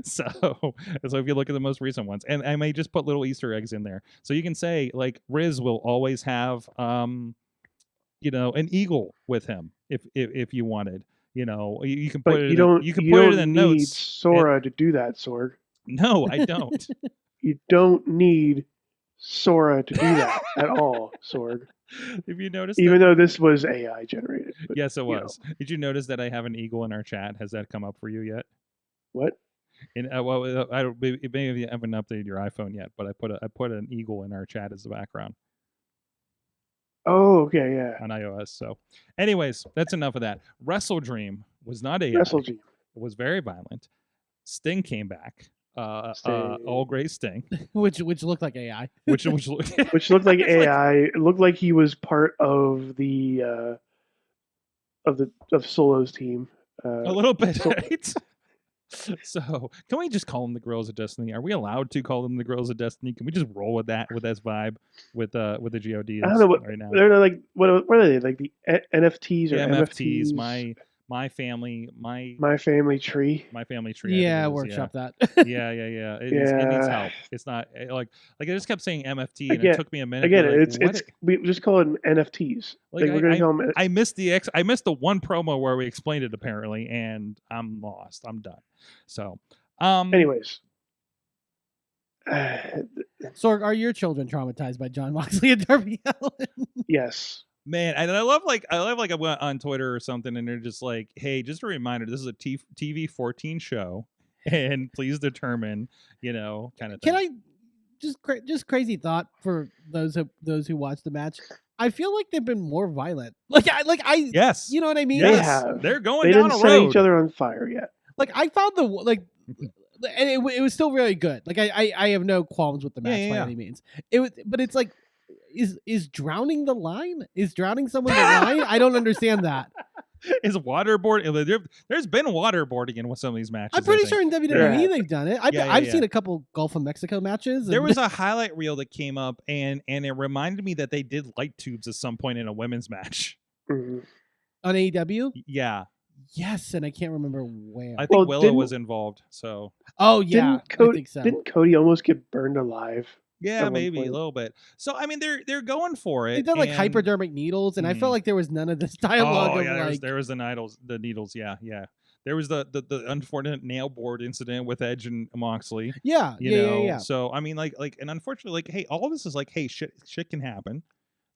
So if you look at the most recent ones, and I may just put little Easter eggs in there. So you can say like Rizz will always have, an eagle with him if you wanted. You can put it. You can put it in the notes. You need Sora to do that, Sorg. No, I don't. You don't need Sora to do that at all, Sorg. If you notice, even though this was AI generated. But, yes, it was. Did you notice that I have an eagle in our chat? Has that come up for you yet? What? Maybe you haven't updated your iPhone yet, but I put an eagle in our chat as the background. Oh, okay, yeah. On iOS. So, anyways, that's enough of that. WrestleDream was not AI. WrestleDream. It was very violent. Sting came back. All Gray Sting, which looked like AI, which looked like AI. It looked like he was part of the of Solo's team. A little bit, right? So, can we just call them the Girls of Destiny? Are we allowed to call them the Girls of Destiny? Can we just roll with that, with this vibe, with the GODs? I don't know right now. They're like what are they, like the NFTs or MFTs? MFTs? My family, my family tree. My family tree. Yeah, workshop that. Yeah. It needs help. It's not like I just kept saying MFT, and it took me a minute. Again, we just call it NFTs. Like we're gonna call them. I missed the one promo where we explained it apparently, and I'm lost. I'm done. So, anyways, Sorg, are your children traumatized by John Moxley and Darby Allin? Yes. Man, and I love I went on Twitter or something, and they're just like, "Hey, just a reminder, this is a TV 14 show, and please determine, kind of thing." Can I just crazy thought for those who watch the match? I feel like they've been more violent. I Yes, you know what I mean? They Like, have. they're going They down didn't a set road. each other on fire yet. Like I found and it was still really good. Like I have no qualms with the match by any means. But it's like, is drowning the line? Is drowning someone the line? I don't understand that. Is waterboarding? There's been waterboarding in some of these matches. I'm pretty I sure think. in WWE they've done it. I've seen a couple Gulf of Mexico matches. There was a highlight reel that came up, and it reminded me that they did light tubes at some point in a women's match. Mm-hmm. On AEW. Yeah. Yes, and I can't remember where. I think Willow was involved. So. Oh yeah, I think so. Didn't Cody almost get burned alive? Yeah, maybe a little bit. So I mean, they're going for it. They did like hypodermic needles, and I felt like there was none of this dialogue. Oh of yeah, like... there was the needles. Yeah. There was the unfortunate nail board incident with Edge and Moxley. Yeah, yeah. So I mean, like, and unfortunately, like, hey, all this is like, hey, shit can happen.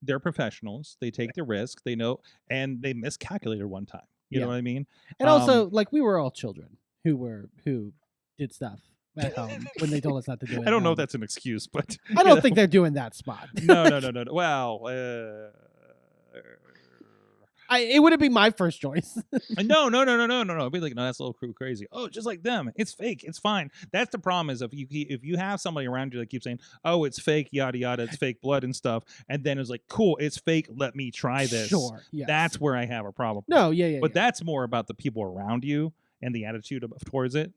They're professionals. They take the risk. They know, and they miscalculated one time. You know what I mean? And also, like, we were all children who did stuff at home when they told us not to do it. I don't know if that's an excuse, but I don't think they're doing that spot. No. Well, it wouldn't be my first choice. No. I'd be like, no, that's a little crazy. Oh, just like them. It's fake. It's fine. That's the problem is if you have somebody around you that keeps saying, oh, it's fake, yada, yada, it's fake blood and stuff. And then it's like, cool, it's fake. Let me try this. Sure. Yes. That's where I have a problem. No, yeah. But that's more about the people around you and the attitude towards it,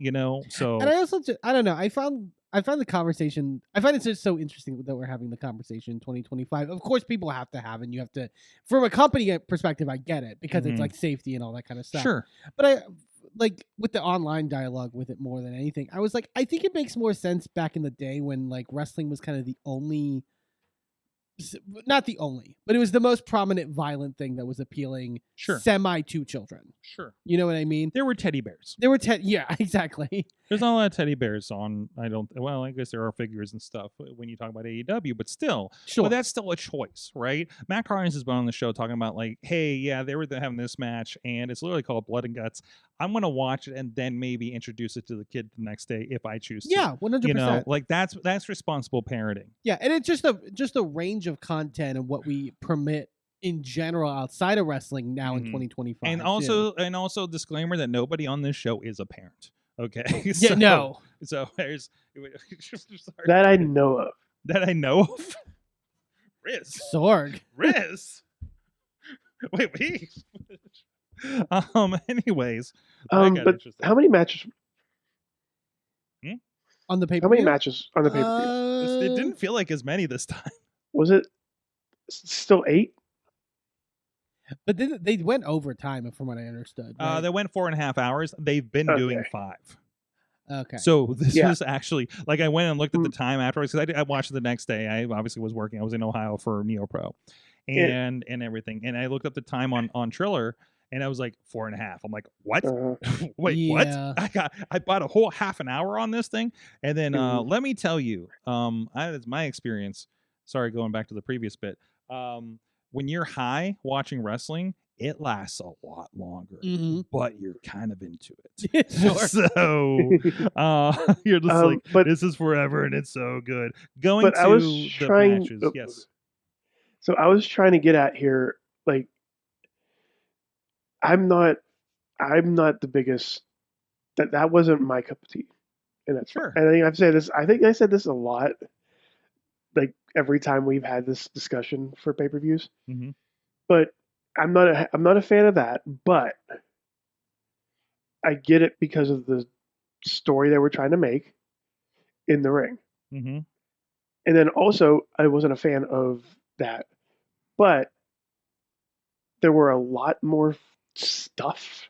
So. And I also, I don't know. I found the conversation. I find it just so interesting that we're having the conversation in 2025. Of course, people have to have, and you have to, from a company perspective, I get it because it's like safety and all that kind of stuff. Sure. But I like with the online dialogue with it more than anything. I was like, I think it makes more sense back in the day when like wrestling was kind of the only, not the only, but it was the most prominent violent thing that was appealing semi to children. Sure. You know what I mean? There were teddy bears. Yeah, exactly. There's not a lot of teddy bears on, I guess there are figures and stuff when you talk about AEW, but still. Sure. But that's still a choice, right? Matt Carnes has been on the show talking about like, hey, yeah, they were having this match and it's literally called Blood and Guts. I'm going to watch it and then maybe introduce it to the kid the next day if I choose to. Yeah, 100%. Like that's responsible parenting. Yeah, and it's just a range of content and what we permit in general outside of wrestling now in 2025. And also disclaimer that nobody on this show is a parent. Okay. Yeah, no. So there's that I know of. That I know of. Rizz. Sorg. Rizz. Wait. Anyways. But how many matches? On the pay-per-view? How many matches on the pay-per-view? It didn't feel like as many this time. Was it still 8? But they went overtime, from what I understood. Right? They went 4.5 hours. They've been doing 5. Okay. So this was actually like I went and looked at the time afterwards because I watched it the next day. I obviously was working. I was in Ohio for NeoPro and everything. And I looked up the time on Triller and I was like 4.5. I'm like, what? Wait, what? I bought a whole half an hour on this thing. And then let me tell you, it's my experience. Sorry, going back to the previous bit. When you're high watching wrestling, it lasts a lot longer, but you're kind of into it. So you're just like, this is forever and it's so good. Going to the matches, yes. So I was trying to get at here, like, I'm not the biggest. That wasn't my cup of tea, and that's sure. And I think I've said this. I think I said this a lot. Like every time we've had this discussion for pay-per-views, but I'm not a fan of that. But I get it because of the story that we're trying to make in the ring, and then also I wasn't a fan of that, but there were a lot more stuff,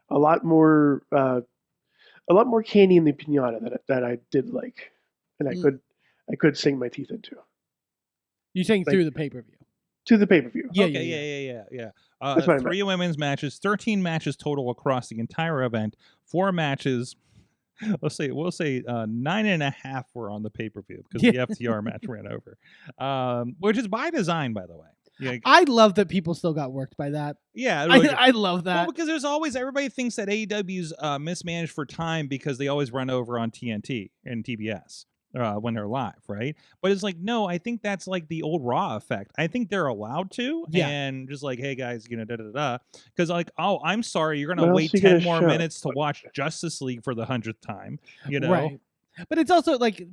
a lot more candy in the pinata that I did like, and I could sink my teeth into. You're saying through the pay-per-view? To the pay-per-view. Yeah. 3 women's matches, 13 matches total across the entire event. 4 matches we'll say 9.5 were on the pay-per-view because the FTR match ran over, which is by design, by the way. Yeah, I love that people still got worked by that. yeah, really I love that. well, because there's always everybody thinks that AEW's mismanaged for time because they always run over on TNT and TBS when they're live, right? But it's like, no, I think that's like the old Raw effect. I think they're allowed to, and just like, hey guys, da da da, because like, oh, I'm sorry, you're gonna wait 10 more minutes to watch Justice League for the 100th time, right? But it's also like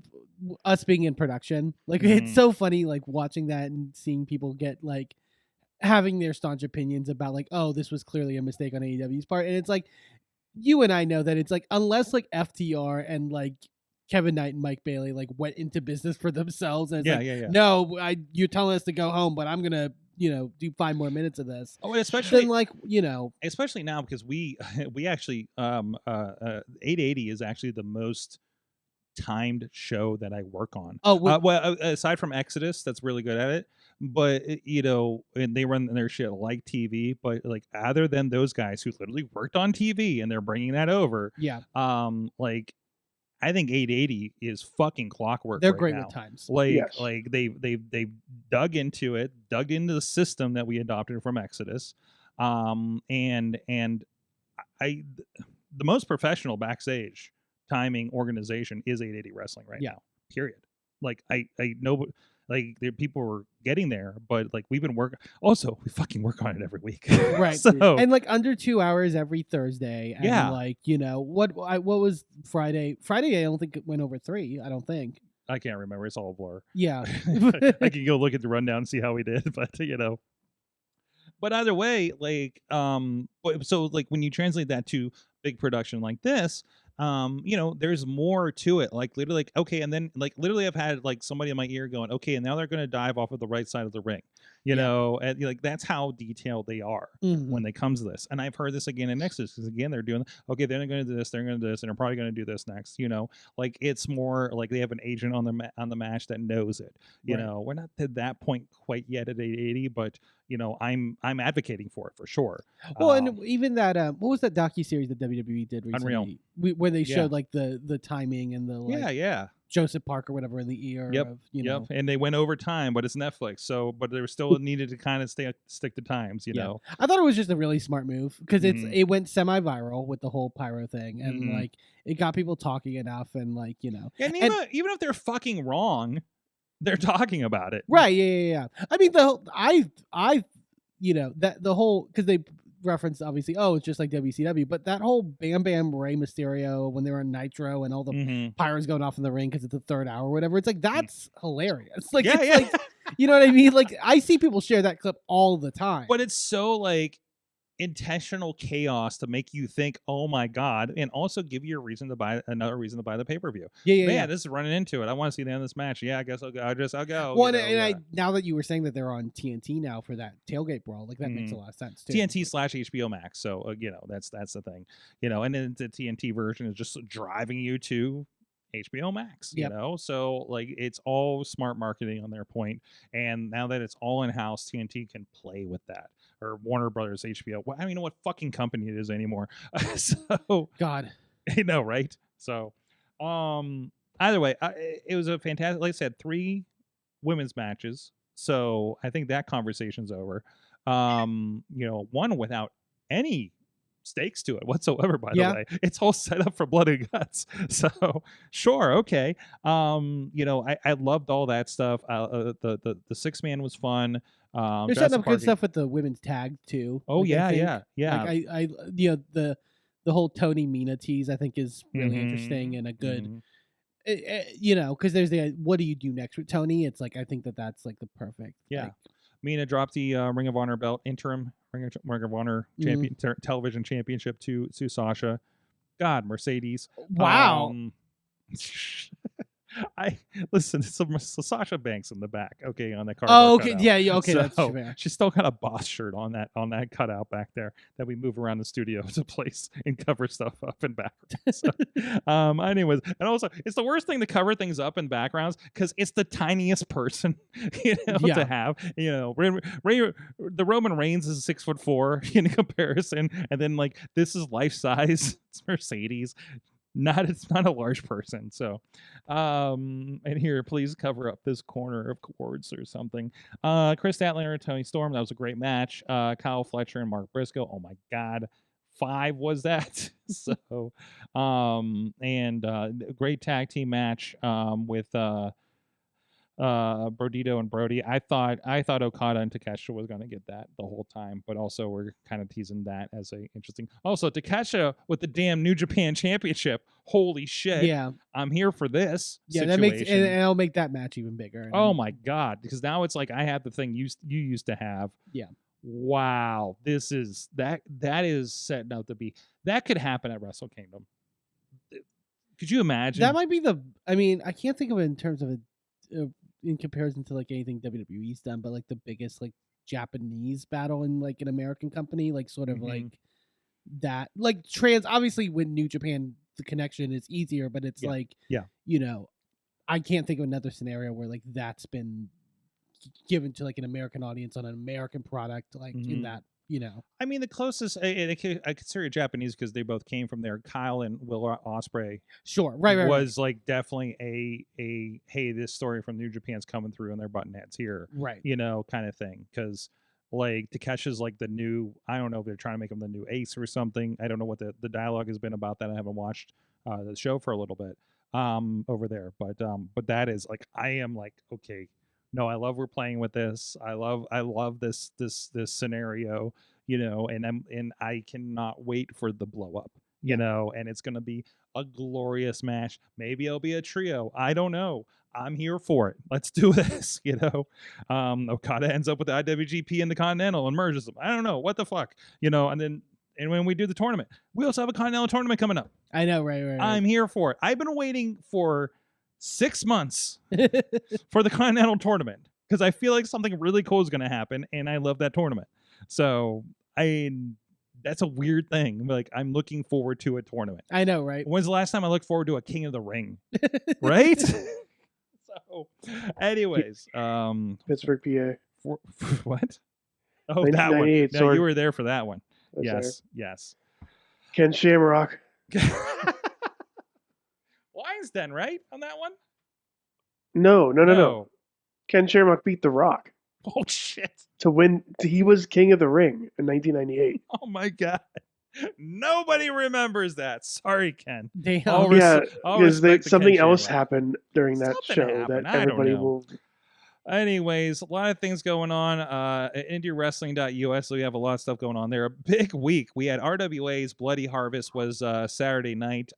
us being in production, like it's so funny, like watching that and seeing people get like having their staunch opinions about like, oh, this was clearly a mistake on AEW's part, and it's like, you and I know that it's like, unless like FTR and like Kevin Knight and Mike Bailey like went into business for themselves, and it's no, you're telling us to go home, but I'm gonna do 5 more minutes of this. Oh, and especially then, like, especially now because we actually 880 is actually the most timed show that I work on. Well, aside from Exodus, that's really good at it, but and they run their shit like TV, but like other than those guys who literally worked on TV and they're bringing that over, like I think 880 is fucking clockwork. They're right great now. with times. Like they dug into the system that we adopted from Exodus, and the most professional backstage timing organization is 880 Wrestling right now. Period. Like I know, like people were getting there, but like we've been working. Also, we fucking work on it every week, right? So and like under 2 hours every Thursday. And like what was Friday? Friday I don't think it went over 3. I don't think. I can't remember. It's all a blur. Yeah, I can go look at the rundown and see how we did, but But either way, like so like when you translate that to big production like this, there's more to it. Like literally, like okay, and then like literally, I've had like somebody in my ear going, okay, and now they're going to dive off of the right side of the ring, know, and like that's how detailed they are when it comes to this. And I've heard this again in Nexus because again they're doing okay, they're going to do this, they're going to do this, and they're probably going to do this next. Like it's more like they have an agent on the match that knows it. We're not to that point quite yet at 880, but I'm advocating for it for sure. Well, and even that what was that docuseries that WWE did recently? Unreal. Where they showed like the timing and the like, Joseph Parker, whatever, in the ear. Of, and they went over time, but it's Netflix, so but they were still needed to kind of stick to times. Know. I thought it was just a really smart move because it went semi-viral with the whole pyro thing, and like it got people talking enough, and like and even if they're fucking wrong, they're talking about it, right? Yeah. I mean, that the whole because they referenced obviously, it's just like WCW, but that whole Bam Bam Rey Mysterio when they were on Nitro and all the pyros going off in the ring because it's the 3rd hour or whatever, it's like that's hilarious. Like like, you know what I mean? Like I see people share that clip all the time, but it's so like intentional chaos to make you think, oh my god, and also give you another reason to buy the pay-per-view. Man, this is running into it. I want to see the end of this match. I guess I'll go. Well, I now that you were saying that they're on TNT now for that tailgate brawl, like that makes a lot of sense too. TNT/HBO Max. So that's the thing. And then the TNT version is just driving you to HBO Max, so like it's all smart marketing on their point. And now that it's all in house, TNT can play with that, or Warner Brothers, HBO. Well, I don't even know what fucking company it is anymore. So God, I know, right? So, either way, it was a fantastic. Like I said, 3 women's matches. So I think that conversation's over. One without any stakes to it whatsoever, by the way. It's all set up for blood and guts, so sure, okay. I loved all that stuff. The 6-man was fun. They're setting up good stuff with the women's tag too. Oh, like, yeah. Like, I the whole Tony Mina tease I think is really interesting and a good because there's the what do you do next with Tony. It's like I think that's like the perfect like, Mina dropped the Ring of Honor belt, interim Ring of Honor television championship to Sasha. God, Mercedes. Wow. I listen. It's Sasha Banks in the back. Okay, on that card. Oh, okay, cutout. Okay, so, that's fair. She's still got a boss shirt on that cutout back there that we move around the studio to place and cover stuff up in backgrounds. So, anyways, and also it's the worst thing to cover things up in backgrounds because it's the tiniest person to have. The Roman Reigns is 6'4" in comparison, and then like this is life size. It's Mercedes. It's not a large person. So, and here, please cover up this corner of cords or something. Chris Statlander, Tony Storm. That was a great match. Kyle Fletcher and Mark Briscoe. Oh my God. 5 was that. So, great tag team match, with, Brodito and Brody. I thought Okada and Takeshita was going to get that the whole time, but also we're kind of teasing that as a interesting. Also, Takeshita with the damn New Japan Championship. Holy shit! Yeah, I'm here for this. Yeah, situation. that makes and it'll make that match even bigger. Oh my God! Because now it's like I had the thing you used to have. Yeah. Wow, this is that is setting out to be that could happen at Wrestle Kingdom. Could you imagine? That might be the. I mean, I can't think of it in terms of in comparison to like anything WWE's done, but like the biggest like Japanese battle in like an American company, like sort of like that, like obviously with New Japan the connection is easier, but it's like I can't think of another scenario where like that's been given to like an American audience on an American product, like in that. I mean, the closest I consider it Japanese because they both came from there. Kyle and Will Ospreay, sure, right, was like definitely a hey, this story from New Japan's coming through and they're button heads here, right? Kind of thing. Because like Takesha's like the new, I don't know if they're trying to make him the new ace or something. I don't know what the dialogue has been about that. I haven't watched the show for a little bit over there, but that is like I am like okay. No, I love we're playing with this. I love this scenario, and I cannot wait for the blow up, and it's gonna be a glorious match. Maybe it'll be a trio. I don't know. I'm here for it. Let's do this, Okada ends up with the IWGP and the Continental and merges them. I don't know. What the fuck? And when we do the tournament, we also have a Continental tournament coming up. I know, right. I'm here for it. I've been waiting for 6 months for the Continental tournament because I feel like something really cool is going to happen, and I love that tournament. So that's a weird thing. Like I'm looking forward to a tournament. I know, right? When's the last time I looked forward to a King of the Ring? Right? So, anyways, Pittsburgh, PA. What? Oh, that one. No, you were there for that one. That's Yes. Ken Shamrock. Then right on that one? No. Ken Shamrock beat The Rock. Oh shit! To win, he was King of the Ring in 1998. Oh my God! Nobody remembers that. Sorry, Ken. Because something else happened during that show that everybody will. Anyways, a lot of things going on. IndyWrestling.us. So we have a lot of stuff going on there. A big week. We had RWA's Bloody Harvest was Saturday night.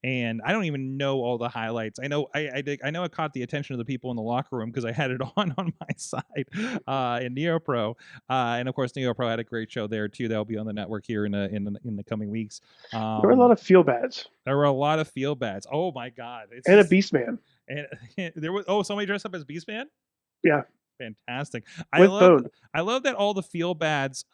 And I don't even know all the highlights. I know I know it caught the attention of the people in the locker room because I had it on my side in NeoPro, and of course NeoPro had a great show there too. That'll be on the network here in the coming weeks. There were a lot of feel bads. Oh my God! And a Beastman. And there was somebody dressed up as Beastman. Yeah. Fantastic. I love that all the feel bads,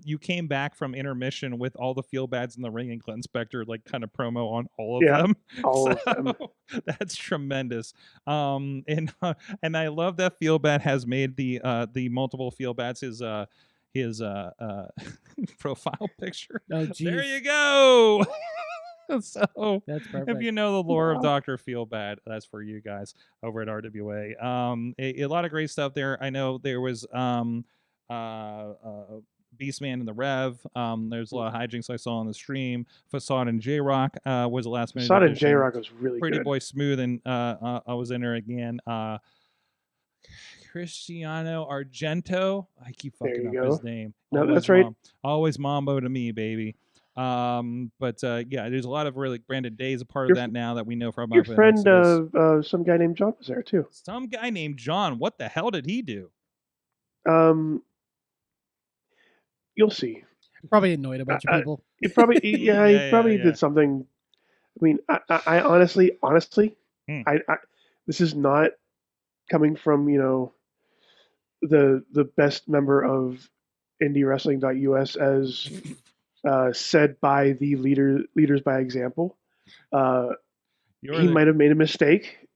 you came back from intermission with all the feel bads in the ring and Clint Spector like kind of promo on all of them. All of them. That's tremendous. And I love that feel bad has made the multiple feel bads his profile picture. Oh, geez. There you go. So that's perfect. If you know the lore of Dr. Feelbad, that's for you guys over at RWA. A lot of great stuff there. I know there was Beastman and the Rev. There's a lot of hijinks I saw on the stream. Facade and J-Rock was the last minute. Facade and J-Rock was really Pretty good. Boy Smooth, and I was in there again. Cristiano Argento. I keep fucking up his name. No, that's right. Always Mambo to me, baby. There's a lot of really Brandon Day's a part of that now that we know from your friend. Some guy named John was there too. Some guy named John. What the hell did he do? You'll see. Probably annoyed a bunch of people. He probably did something. I mean, I honestly, this is not coming from the best member of IndyWrestling.us as. Said by the leaders by example. He might have made a mistake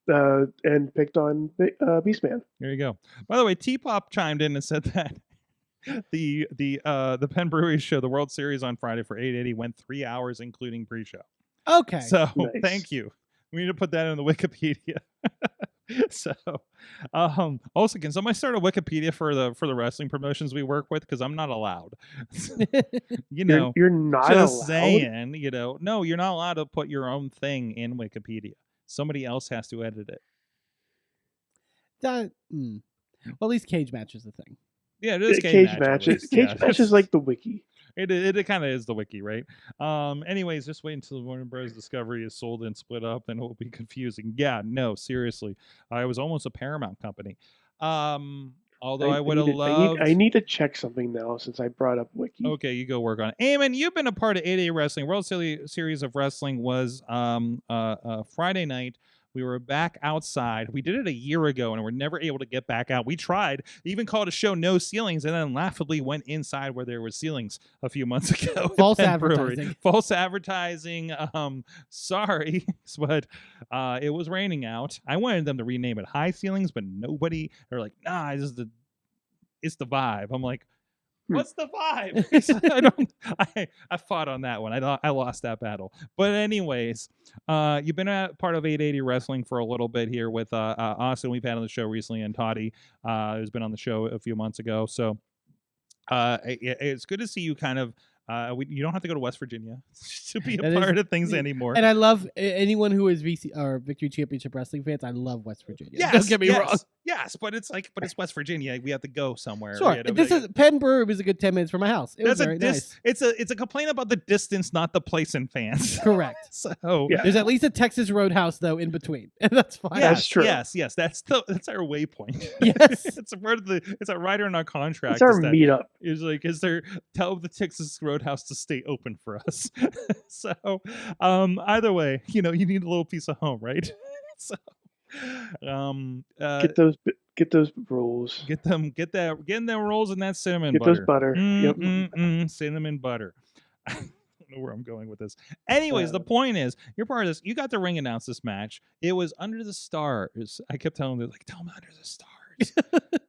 and picked on Beastman. There you go. By the way, T-Pop chimed in and said that the Penn Brewery show, the World Series on Friday for 880 went 3 hours, including pre-show. Okay. So Nice. thank you. We need to put that in the Wikipedia. So also, can somebody start a Wikipedia for the wrestling promotions we work with? Because I'm not allowed. You're not just allowed. saying, no, you're not allowed to put your own thing in Wikipedia. Somebody else has to edit it. Well, at least cage match is a thing. Yeah, it is Cage matches. Cage match is like the wiki. It kind of is the wiki, right? Anyways, just wait until Warner Bros. Discovery is sold and split up, and it will be confusing. Yeah, no, seriously, I was almost a Paramount company. Although I would have loved. I need to check something now since I brought up wiki. Okay, you go work on it. Eamon, you've been a part of 8A Wrestling. World Series of Wrestling was Friday night. We were back outside. We did it a year ago, and we're never able to get back out. We tried, even called a show No Ceilings, and then laughably went inside where there were ceilings a few months ago. False advertising. False advertising. Sorry, but it was raining out. I wanted them to rename it High Ceilings, but nobody. They're like, nah, it's the vibe. I'm like, what's the vibe? I fought on that one. I lost that battle. But anyways, you've been a part of 880 Wrestling for a little bit here with Austin. We've had on the show recently, and Toddy, who's been on the show a few months ago. So it's good to see you kind of. You don't have to go to West Virginia to be a part of things anymore. And I love anyone who is VC or Victory Championship Wrestling fans. I love West Virginia. Yes, don't get me wrong. Yes, but it's West Virginia. We have to go somewhere. Sure. This is Penn Brewery was a good 10 minutes from my house. It was very nice. It's a complaint about the distance, not the place and fans. Correct. So there's at least a Texas Roadhouse though in between, and that's fine. That's true. Yes, that's our waypoint. Yes, it's a writer in our contract. It's our meetup. Tell the Texas Roadhouse to stay open for us. So either way, you need a little piece of home, right? So get those rolls. Getting them rolls and that cinnamon butter. Get those butter. Yep. Cinnamon butter. I don't know where I'm going with this. Anyways, the point is, you're part of this. You got the ring announce this match. It was under the stars. I kept telling them, tell them under the stars.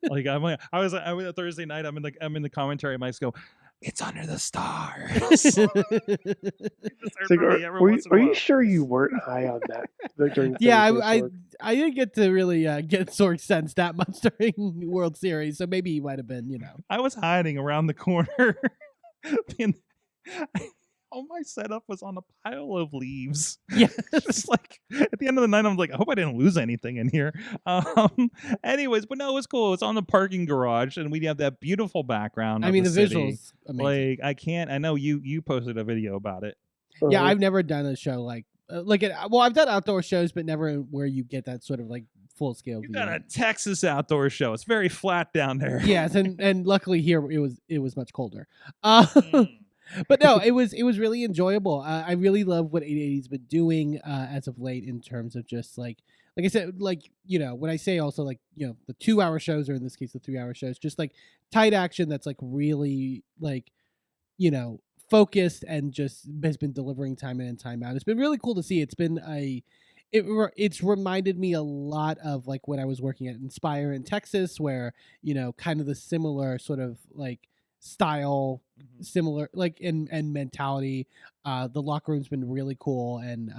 I was Thursday night. I'm in the commentary. Mike's go, it's under the stars. Are you sure you weren't high on that? During I didn't get to really get Sorg's sense that much during World Series, so maybe he might have been, I was hiding around the corner. All my setup was on a pile of leaves. Yeah. Just at the end of the night, I'm like, I hope I didn't lose anything in here. Anyways, but no, it was cool. It's on the parking garage, and we have that beautiful background. I mean, the city. visuals amazing. I know you posted a video about it. Yeah, I've never done a show I've done outdoor shows, but never where you get that sort of full scale view. You got a Texas outdoor show. It's very flat down there. Yes, and luckily here it was much colder. But no, it was really enjoyable. I really love what 880's been doing as of late in terms of just like I said, when I say also the 2-hour shows, or in this case the 3-hour shows, just tight action that's really focused and just has been delivering time in and time out. It's been really cool to see. It's been it's reminded me a lot of when I was working at Inspire in Texas, where kind of the similar sort of style, similar and mentality. The locker room's been really cool, and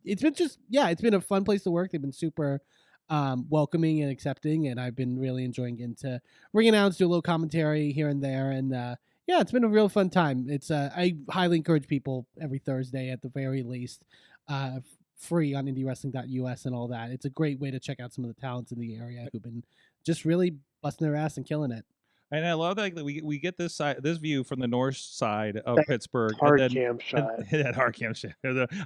it's been a fun place to work. They've been super welcoming and accepting, and I've been really enjoying getting to ring announce, do a little commentary here and there, and it's been a real fun time. It's I highly encourage people every Thursday at the very least, free on indiewrestling.us and all that. It's a great way to check out some of the talents in the area who've been just really busting their ass and killing it. And I love that we get this view from the north side of Pittsburgh. Hard cam shot. That hard cam shot.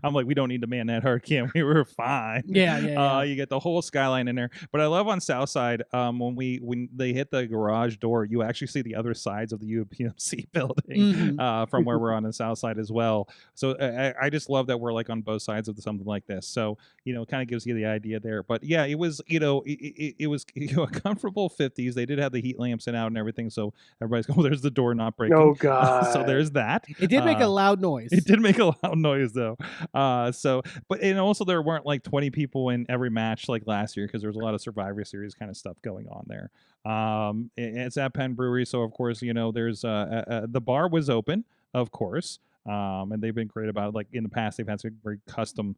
I'm like, we don't need to man that hard cam. We were fine. Yeah. You get the whole skyline in there. But I love on south side, when they hit the garage door, you actually see the other sides of the UPMC building from where we're on the south side as well. So I just love that we're on both sides of something like this. So it kind of gives you the idea there. But yeah, it was it was a comfortable 50s. They did have the heat lamps and out and everything. So everybody's going, there's the door not breaking. Oh god. So there's that. It did make a loud noise. It did make a loud noise though. And also there weren't 20 people in every match like last year, because there was a lot of Survivor Series kind of stuff going on there. It's at Penn Brewery, so of course there's the bar was open, of course. And they've been great about it. Like in the past, they've had some very custom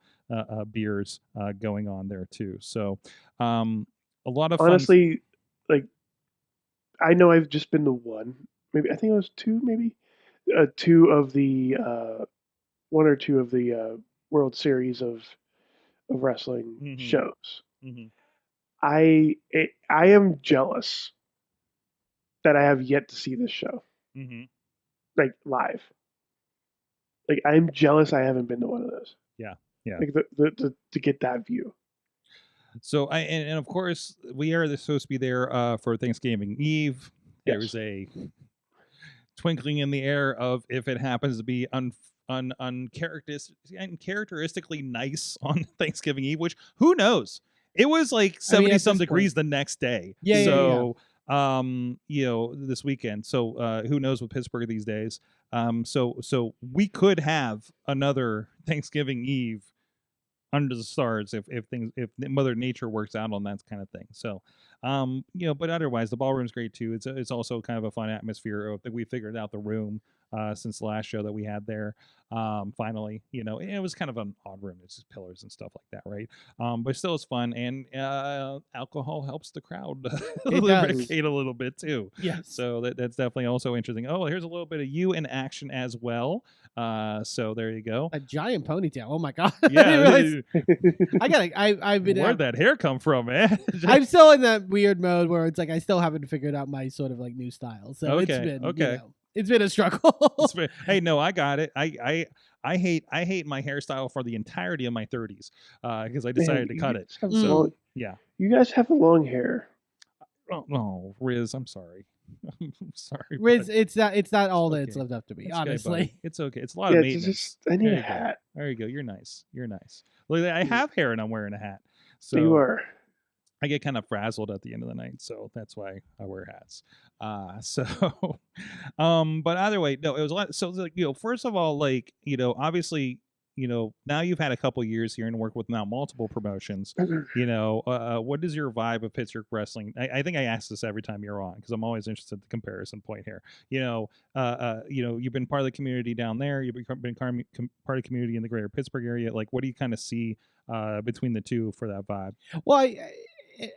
beers going on there too. So a lot of fun. Honestly, like I know I've just been to one, maybe I think it was two, maybe two of the one or two of the World Series of wrestling Mhm. shows. Mhm. I am jealous that I have yet to see this show Mhm. like live. Like I'm jealous I haven't been to one of those. Yeah. Yeah. Like the to get that view. So and of course we are supposed to be there for Thanksgiving Eve. Yes. There's a twinkling in the air of if it happens to be uncharacteristically nice on Thanksgiving Eve, which who knows? It was like 70 some degrees the next day. Yeah, So this weekend. So who knows with Pittsburgh these days? So we could have another Thanksgiving Eve under the stars if Mother Nature works out on that kind of thing. So but otherwise the ballroom's great too. It's also kind of a fun atmosphere. We figured out the room since the last show that we had there. Finally, it was kind of an odd room. It's just pillars and stuff like that, right? But still it's fun, and alcohol helps the crowd lubricate a little bit too. Yes. So that's definitely also interesting. Oh, here's a little bit of you in action as well. So there you go. A giant ponytail. Oh my god. Yeah. I've been Where'd that hair come from, man? I'm still in that weird mode where it's like I still haven't figured out my sort of like new style. So it's been it's been a struggle. Hey, no, I got it. I hate my hairstyle for the entirety of my 30s because I decided to cut it. So yeah, you guys have long hair. Oh, Rizz, I'm sorry. I'm sorry, Rizz, it's not all that it's lived up to be. It's honestly, okay, it's okay. It's a lot of maintenance. I need a hat. There you go. You're nice. Look, I have hair and I'm wearing a hat. So you are. I get kind of frazzled at the end of the night, so that's why I wear hats. But either way, no, it was a lot. So like, first of all, like, obviously, now you've had a couple years here and work with now multiple promotions. What is your vibe of Pittsburgh wrestling? I think I ask this every time you're on because I'm always interested in the comparison point here. You've been part of the community down there. You've been part of the community in the greater Pittsburgh area. Like, what do you kind of see between the two for that vibe? Well,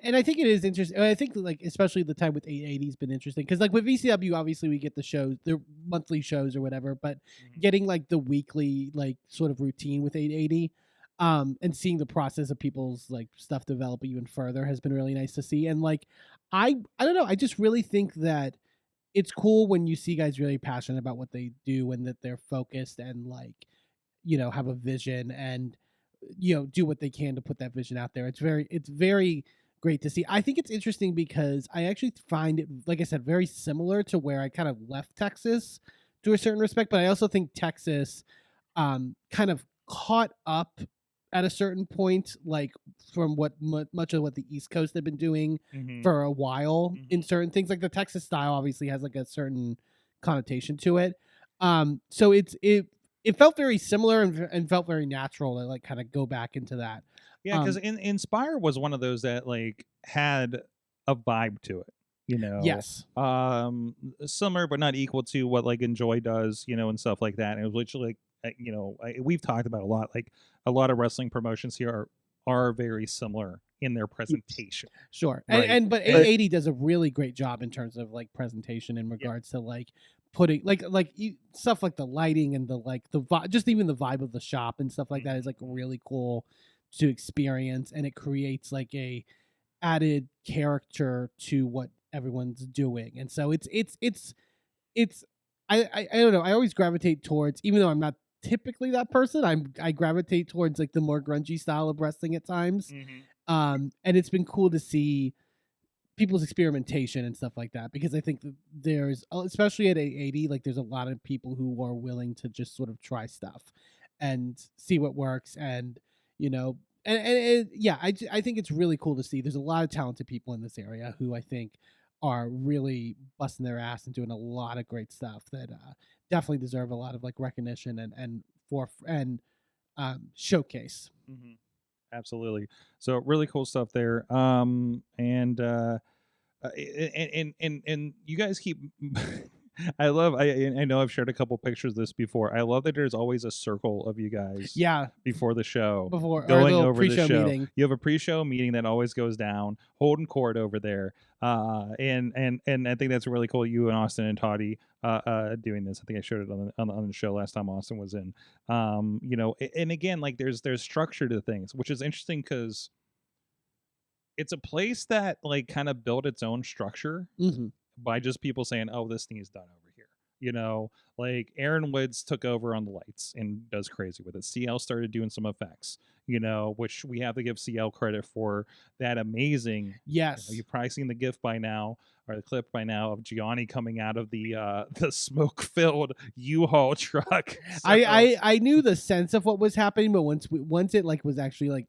I think it is interesting. I think like especially the time with 880 has been interesting because like with VCW, obviously we get the shows, the monthly shows or whatever, but getting like the weekly like sort of routine with 880, and seeing the process of people's like stuff develop even further has been really nice to see. And like I don't know, I just really think that it's cool when you see guys really passionate about what they do and that they're focused and like have a vision and do what they can to put that vision out there. It's very great to see. I think it's interesting because I actually find it, like I said, very similar to where I kind of left Texas to a certain respect, but I also think Texas kind of caught up at a certain point, like from what much of what the East Coast had been doing for a while in certain things. Like the Texas style obviously has like a certain connotation to it. So it felt very similar and felt very natural to like kind of go back into that. Yeah, because Inspire was one of those that like had a vibe to it, Yes. Similar but not equal to what like Enjoy does, and stuff like that. And it was literally like, we've talked about a lot. Like a lot of wrestling promotions here are very similar in their presentation. Sure, right? But 880 does a really great job in terms of like presentation in regards to like putting like stuff like the lighting and the like just even the vibe of the shop and stuff like that is like really cool to experience, and it creates like a added character to what everyone's doing. And so it's I don't know, I always gravitate towards, even though I'm not typically that person, I gravitate towards like the more grungy style of wrestling at times. And it's been cool to see people's experimentation and stuff like that, because I think that there's, especially at 880, like there's a lot of people who are willing to just sort of try stuff and see what works. And I think it's really cool to see. There's a lot of talented people in this area who I think are really busting their ass and doing a lot of great stuff that definitely deserve a lot of like recognition and showcase. Absolutely. So really cool stuff there. And you guys keep I love. I know I've shared a couple pictures of this before. I love that there's always a circle of you guys. Yeah, Before the show, before our going little over the pre-show show. meeting. You have a pre-show meeting that always goes down, holding court over there. And I think that's really cool. You and Austin and Toddy doing this. I think I showed it on the show last time Austin was in. And again, like there's structure to things, which is interesting because it's a place that like kind of built its own structure by just people saying, "Oh, this thing is done over here." Like Aaron Woods took over on the lights and does crazy with it. CL started doing some effects, which we have to give CL credit for that amazing. Yes. You've probably seen the GIF by now or the clip by now of Gianni coming out of the smoke-filled U-Haul truck. So, I knew the sense of what was happening, but once it like was actually like,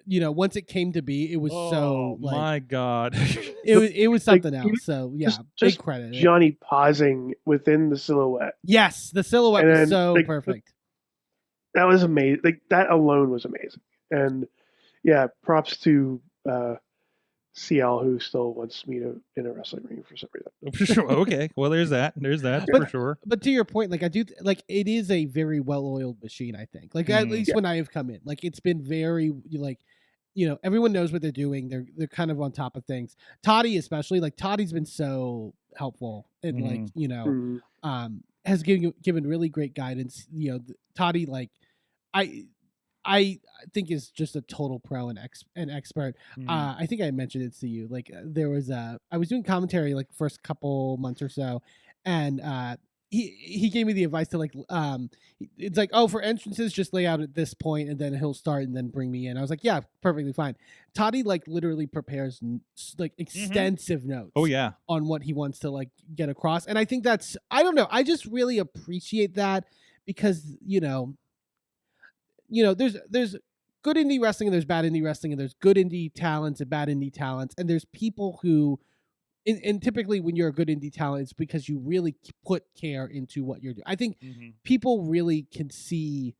once it came to be, it was so like, my God. it was something Like, else. So yeah, just big credit. Johnny pausing within the silhouette. Yes, the silhouette And was then, so like, perfect. That was amazing. Like that alone was amazing. And yeah, props to CL who still wants me to in a wrestling ring for some reason. Okay, well there's that for sure. But to your point, like I do, like it is a very well-oiled machine. I think, like at least when I have come in, like it's been very like, everyone knows what they're doing. They're kind of on top of things. Toddy especially, like Toddy's been so helpful and like has given really great guidance. Toddy, like I think is just a total pro and expert. I think I mentioned it to you. Like there was I was doing commentary like first couple months or so, and he gave me the advice to like it's like, oh, for entrances just lay out at this point and then he'll start and then bring me in. I was like, yeah, perfectly fine. Toddy like literally prepares like extensive notes. Oh yeah, on what he wants to like get across, and I think that's, I don't know, I just really appreciate that because there's good indie wrestling and there's bad indie wrestling and there's good indie talents and bad indie talents, and there's people who and typically when you're a good indie talent, it's because you really put care into what you're doing. I think people really can see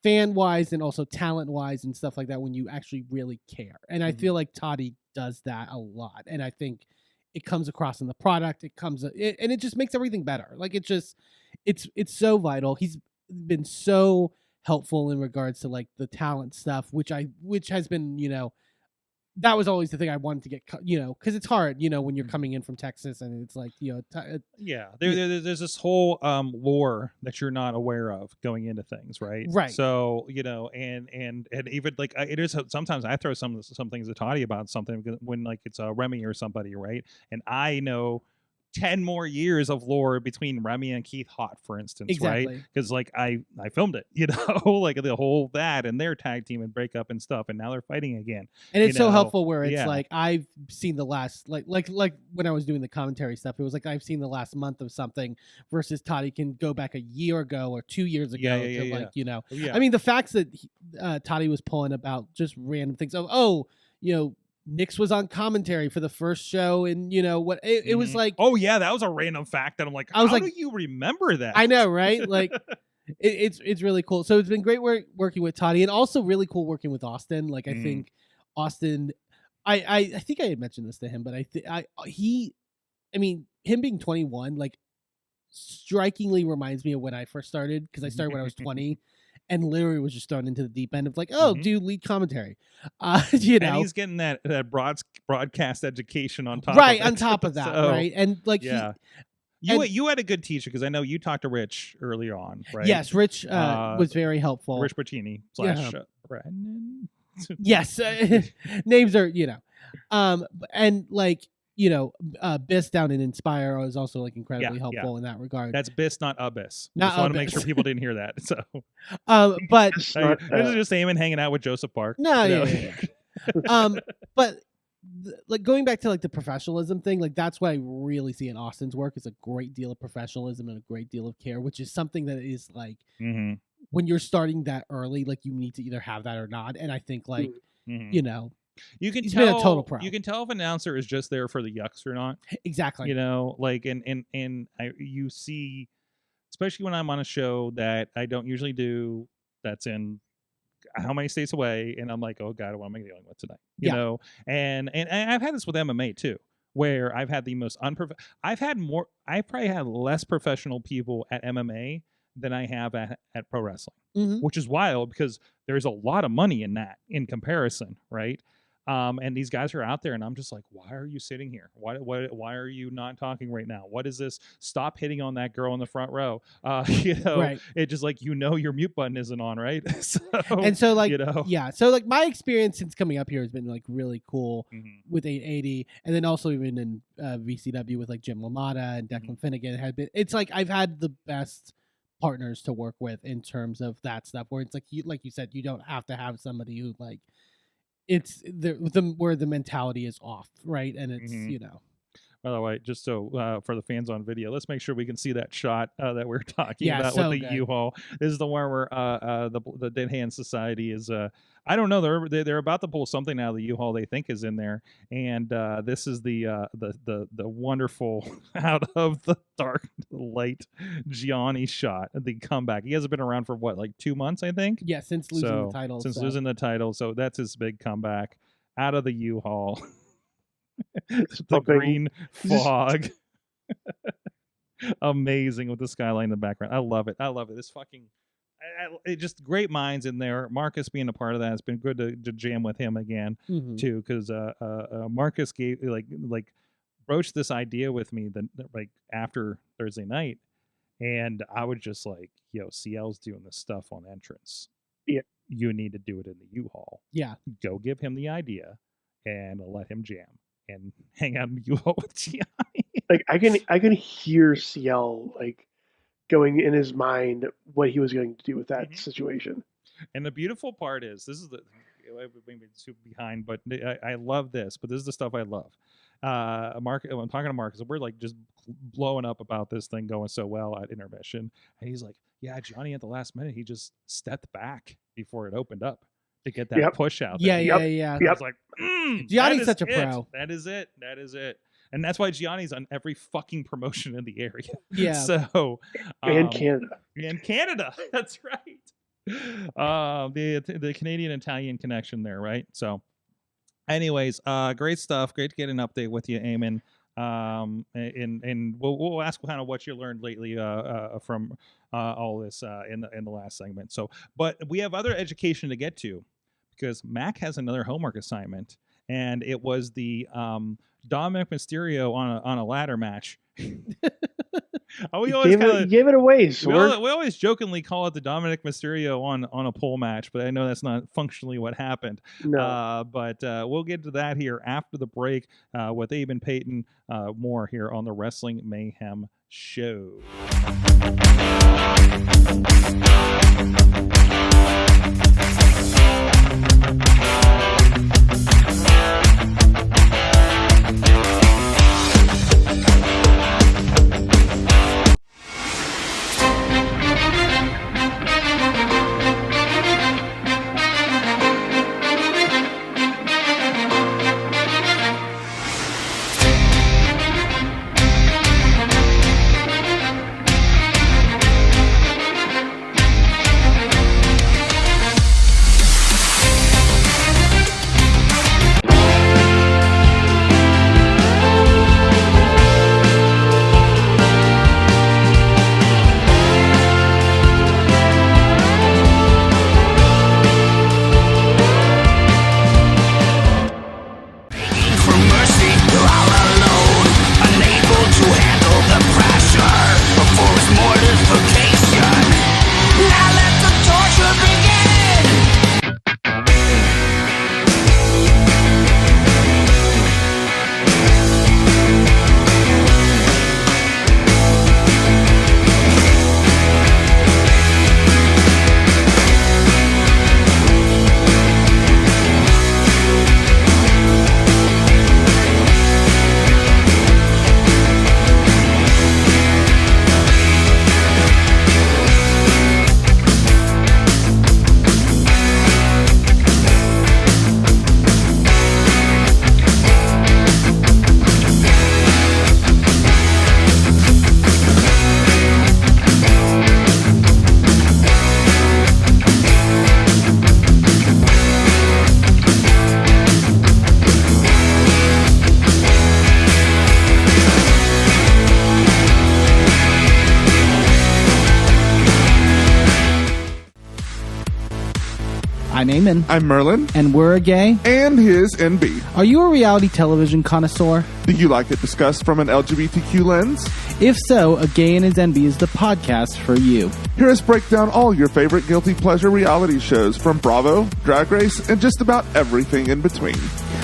fan wise and also talent wise and stuff like that when you actually really care, and I feel like Toddy does that a lot, and I think it comes across in the product. And it just makes everything better. Like it's so vital. He's been so helpful in regards to like the talent stuff, which has been, that was always the thing I wanted to get, because it's hard, when you're coming in from Texas and it's like, there's this whole lore that you're not aware of going into things, right? Right. So and even like it is sometimes I throw some things to Toddy about something when like it's Remy or somebody, right? And I know 10 more years of lore between Remy and Keith Hott, for instance, exactly. right? Because like I filmed it, like the whole that and their tag team and breakup and stuff, and now they're fighting again. And it's so helpful where it's like I've seen the last like when I was doing the commentary stuff, it was like I've seen the last month of something versus Toddy can go back a year ago or 2 years ago I mean the facts that Toddy was pulling about just random things of Nix was on commentary for the first show, and it was like, oh yeah, that was a random fact that I'm like, how do you remember that? I know, right? Like it's really cool. So it's been great working with Toddy, and also really cool working with Austin. Like I think Austin, I think I had mentioned this to him, but him being 21, like strikingly reminds me of when I first started, because I started when I was 20. And literally was just thrown into the deep end of like, oh, dude, lead commentary. And he's getting that broadcast education on top right, of it. on top of that, right? And like, you had a good teacher, because I know you talked to Rich early on, right? Yes, Rich was very helpful. Rich Bertini / Brennan. Yes, names are and like. Biss down in Inspire is also like incredibly helpful in that regard. That's Biss, not Abyss. Not just want to make sure people didn't hear that. So, but this is just Eamon hanging out with Joseph Park. No, but like going back to like the professionalism thing, like that's what I really see in Austin's work is a great deal of professionalism and a great deal of care, which is something that is like when you're starting that early, like you need to either have that or not. And I think like you can he's tell been a total pro. You can tell if an announcer is just there for the yucks or not. Exactly. Like you see, especially when I'm on a show that I don't usually do, that's in how many states away, and I'm like, oh god, what am I dealing with tonight? You know, and I've had this with MMA too, where I've had the most I've probably had less professional people at MMA than I have at pro wrestling, which is wild because there's a lot of money in that in comparison, right? And these guys are out there, and I'm just like, why are you sitting here? Why are you not talking right now? What is this? Stop hitting on that girl in the front row. Right. It just like, your mute button isn't on, right? So like, yeah. So like my experience since coming up here has been like really cool with 880, and then also even in VCW with like Jim LaMotta and Declan Finnegan. It's like I've had the best partners to work with in terms of that stuff, where it's like you said, you don't have to have somebody who like. It's where the mentality is off, right? And it's By the way, just so for the fans on video, let's make sure we can see that shot that we're talking about with the U-Haul. This is the one where the Dead Hand Society is. I don't know. They're about to pull something out of the U-Haul they think is in there, and this is the wonderful out of the dark light Gianni shot, the comeback. He hasn't been around for what, like 2 months, I think. Yeah, since losing the title. Losing the title, so that's his big comeback out of the U-Haul. The green fog. Amazing with the skyline in the background. I love it. This fucking it just great minds in there. Marcus being a part of that, it's been good to jam with him again too, because Marcus gave like broached this idea with me that like after Thursday night, and I was just like, CL's doing this stuff on entrance. Yeah, you need to do it in the U-Haul. Yeah, go give him the idea and let him jam and hang out in U-Haul with Gianni. Like I can hear CL like going in his mind what he was going to do with that situation. And the beautiful part is, this is maybe too behind, but I love this. But this is the stuff I love. I'm talking to Marcus, we're like just blowing up about this thing going so well at intermission, and he's like, "Yeah, Johnny at the last minute, he just stepped back before it opened up to get that push out." Yeah. I was like, Gianni's such a pro. That is it. And that's why Gianni's on every fucking promotion in the area. Yeah. So and Canada. That's right. The Canadian Italian connection there, right? So anyways, great stuff. Great to get an update with you, Eamon. And we'll ask kind of what you learned lately from all this in the last segment. So, but we have other education to get to, because Mac has another homework assignment, and it was the Dominic Mysterio on a ladder match. We always gave it away. We always jokingly call it the Dominic Mysterio on a pole match, but I know that's not functionally what happened. No. But we'll get to that here after the break with Eamon Paton. More here on the Wrestling Mayhem Show. I'm Eamon. I'm Merlin. And we're a gay. And his NB. Are you a reality television connoisseur? Do you like it discussed from an LGBTQ lens? If so, A Gay and His NB is the podcast for you. Hear us break down all your favorite guilty pleasure reality shows from Bravo, Drag Race, and just about everything in between.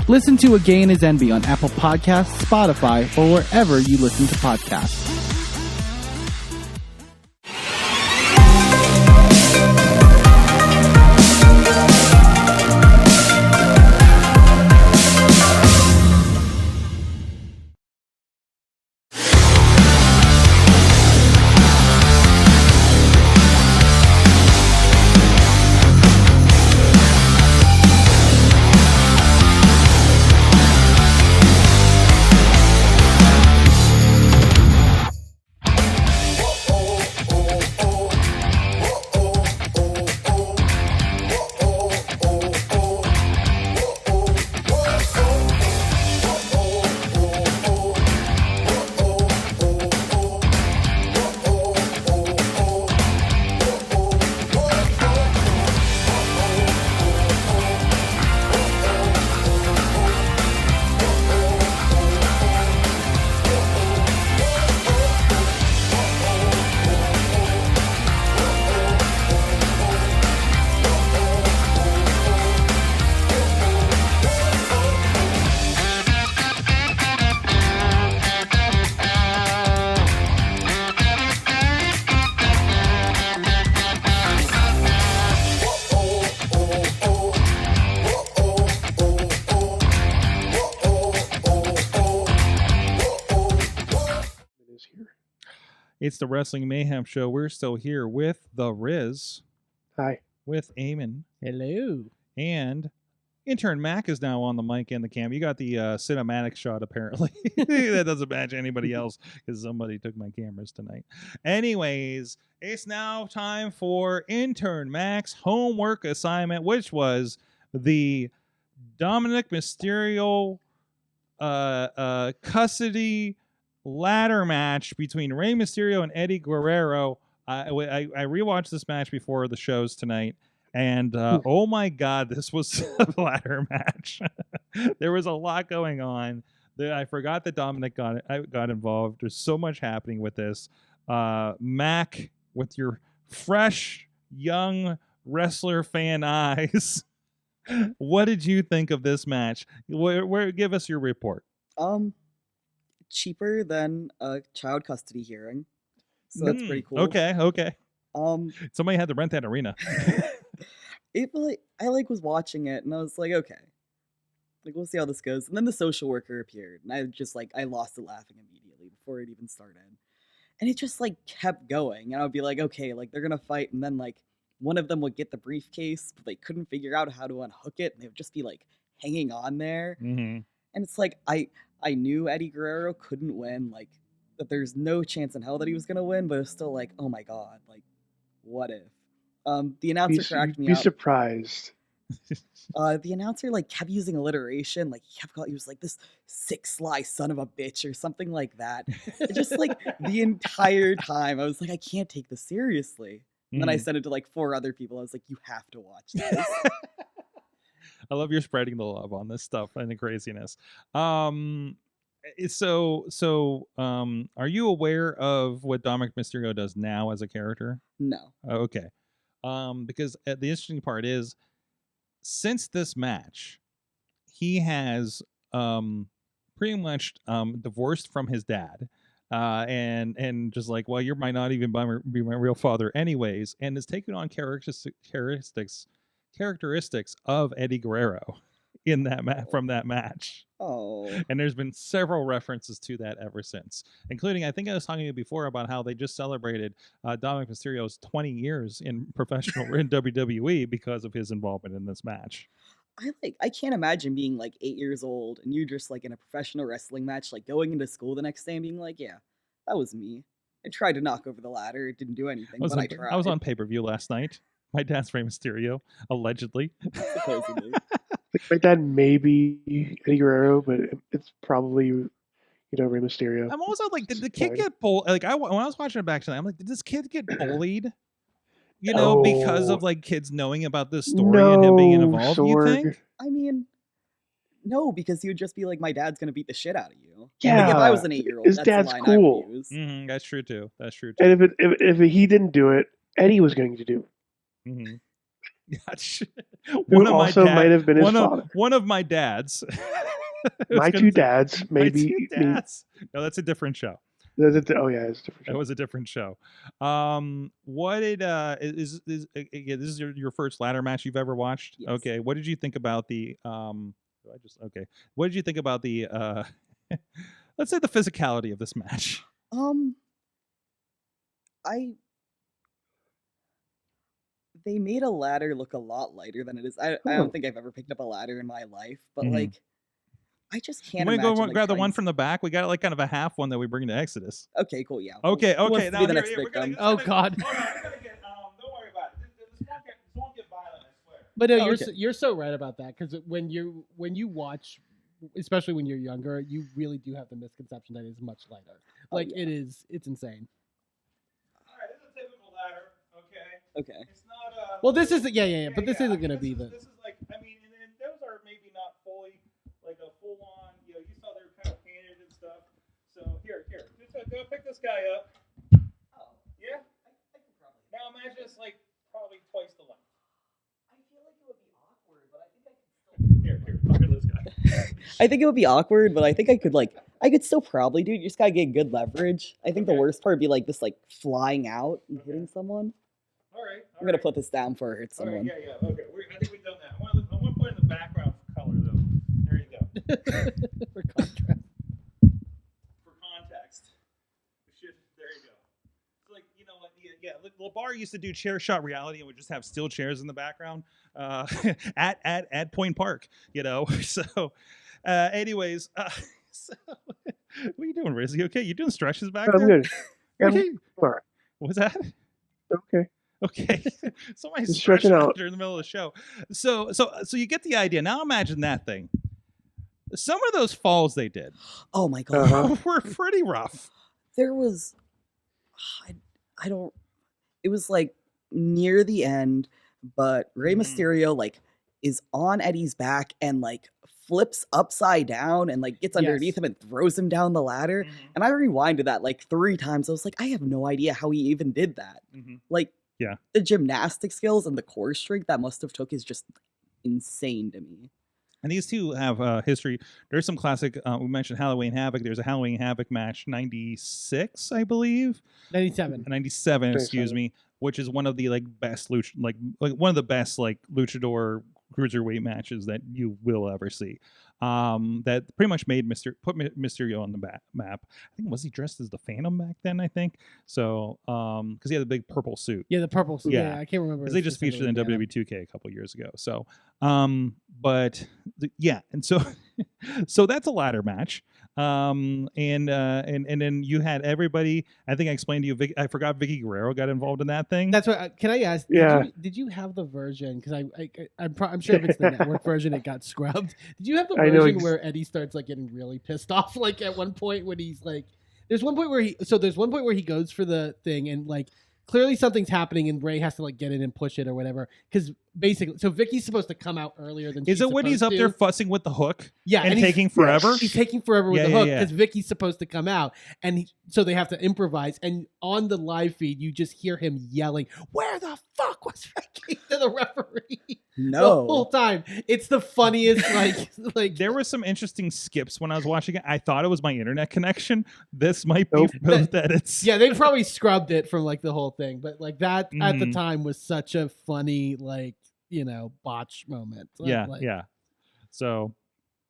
Listen to A Gay and His NB on Apple Podcasts, Spotify, or wherever you listen to podcasts. It's the Wrestling Mayhem Show. We're still here with the Rizz, Hi. with Eamon, Hello. and intern Mac is now on the mic and the cam. You got the cinematic shot, apparently. That doesn't match anybody else because somebody took my cameras tonight. Anyways, it's now time for intern Mac's homework assignment, which was the Dominic Mysterio custody ladder match between Rey Mysterio and Eddie Guerrero. I rewatched this match before the shows tonight, and oh my god, this was a ladder match. There was a lot going on. I forgot that Dominic got involved. There's so much happening with this. Mac, with your fresh, young wrestler fan eyes, what did you think of this match? Give us your report. Cheaper than a child custody hearing, so that's pretty cool. Okay. Somebody had to rent that arena. I was watching it and I was like, okay, we'll see how this goes. And then the social worker appeared, and I lost it laughing immediately before it even started. And it just kept going, and I would be like, okay, they're gonna fight, and then one of them would get the briefcase, but they couldn't figure out how to unhook it, and they would just be hanging on there. Mm-hmm. And it's I knew Eddie Guerrero couldn't win, that there's no chance in hell that he was gonna win, but it was still oh my god, what if? The announcer cracked me out. Be up. surprised. The announcer kept using alliteration, he was this sick sly son of a bitch or something like that. It just the entire time I was I can't take this seriously. And then I sent it to 4 other people. I was you have to watch this. I love you're spreading the love on this stuff and the craziness. Are you aware of what Dominic Mysterio does now as a character? No. Okay. Because the interesting part is, since this match, he has pretty much divorced from his dad. And just well, you might not even be my real father anyways, and has taken on characteristics of Eddie Guerrero in that from that match. Oh. And there's been several references to that ever since, including, I think I was talking to you before about how they just celebrated Dominic Mysterio's 20 years in in WWE because of his involvement in this match. I can't imagine being 8 years old and you just in a professional wrestling match, going into school the next day and being yeah, that was me. I tried to knock over the ladder. It didn't do anything, but I tried. I was on pay-per-view last night. My dad's Rey Mysterio, allegedly. Supposedly. My dad may be Eddie Guerrero, but it's probably, Rey Mysterio. I'm also did the kid get bullied? When I was watching it back tonight, I'm did this kid get bullied? You know, because of like kids knowing about this story and him being involved. You Sorg. think? I mean, no, because he would just be like, "My dad's gonna beat the shit out of you." Yeah, Like if I was an 8-year-old, his that's the dad's line cool. I would use. Mm-hmm, that's true too. That's true too. And if he didn't do it, Eddie was going to do it. Mm-hmm. Who also might have been his father. One of my dads. My two dads, maybe. My two dads. No, that's a different show. Oh yeah, it's a different show. That was a different show. What did this is your first ladder match you've ever watched? Yes. Okay. What did you think about the What did you think about the let's say the physicality of this match? They made a ladder look a lot lighter than it is. I don't think I've ever picked up a ladder in my life, but like, I just can't. You want to imagine, go grab the one from the back? We got like kind of a half one that we bring to Exodus. Okay, cool. Yeah. Okay. Who wants to Now be the here, next we're gonna- victim? Oh God. Hold on, we're gonna get. Don't worry about it. This won't get violent. I swear. But no, Oh, you're so right about that, because when you watch, especially when you're younger, you really do have the misconception that it's much lighter. Like it's insane. All right, this is a typical ladder. Okay. Okay. It's not. Well, this is but this isn't gonna be the. This is like, I mean, and those are maybe not fully like a full on. You know, you saw they were kind of painted and stuff. So here, just go pick this guy up. Oh. Yeah. I could probably. Now imagine it's like probably twice the length. I feel like it would be awkward, but I think I could still. Here, look at this guy. I think it would be awkward, but I think I could still probably do it. You just gotta get good leverage. I think the worst part would be like this, like flying out and hitting someone. All right. I'm gonna put this down before it hits All right, someone. yeah. Okay, I think we've done that. I want to put in the background color though. There you go. For contrast. For context. There you go. It's like, you know, LeBar used to do chair shot reality and would just have steel chairs in the background at Point Park, you know. So, anyways, so, what are you doing, Rizz? You okay? You doing stretches back I'm there? good. I'm all right. What was that? Okay. Okay, somebody's Just stretching stretching out out. during the middle of the show. So you get the idea. Now imagine that thing. Some of those falls they did Oh my god. were pretty rough. There was, I don't. It was like near the end, but Rey Mysterio like is on Eddie's back and like flips upside down and like gets underneath him and throws him down the ladder. And I rewinded that like 3 times. I was like, I have no idea how he even did that. Like, Yeah. the gymnastic skills and the core strength that must have took is just insane to me. And these two have history. There's some classic. We mentioned Halloween Havoc. There's a Halloween Havoc match, 96, I believe. 97. 97, excuse me, which is one of the like best like one of the best like luchador cruiserweight matches that you will ever see. That pretty much made put Mysterio on the map. I think, was he dressed as the Phantom back then? I think so. Because he had the big purple suit. Yeah, the purple suit. Yeah. Yeah, I can't remember. Because they just featured in WWE 2K a couple years ago. So, yeah, and so so that's a ladder match. And then you had everybody. I think I explained to you. I forgot Vicky Guerrero got involved in that thing. That's what. Can I ask? Yeah. Did you have the version? Because I'm sure if it's the network version, it got scrubbed. Did you have the I know version where Eddie starts like getting really pissed off? Like at one point when he's like, there's one point where he goes for the thing and like clearly something's happening and Ray has to like get in and push it or whatever. Because basically, so Vicky's supposed to come out earlier than Is she's it when he's up supposed there to. fussing with the hook? Yeah, and he's- taking forever. He's taking forever with Yeah, the yeah, hook yeah. because Vicky's supposed to come out, and so they have to improvise. And on the live feed, you just hear him yelling, "Where the fuck was Vicky?" to the referee. The whole time. It's the funniest. like There were some interesting skips when I was watching it. I thought it was my internet connection. This might be both that it's yeah, they probably scrubbed it from like the whole thing, but like that at the Mhm. time was such a funny botch moment. yeah. So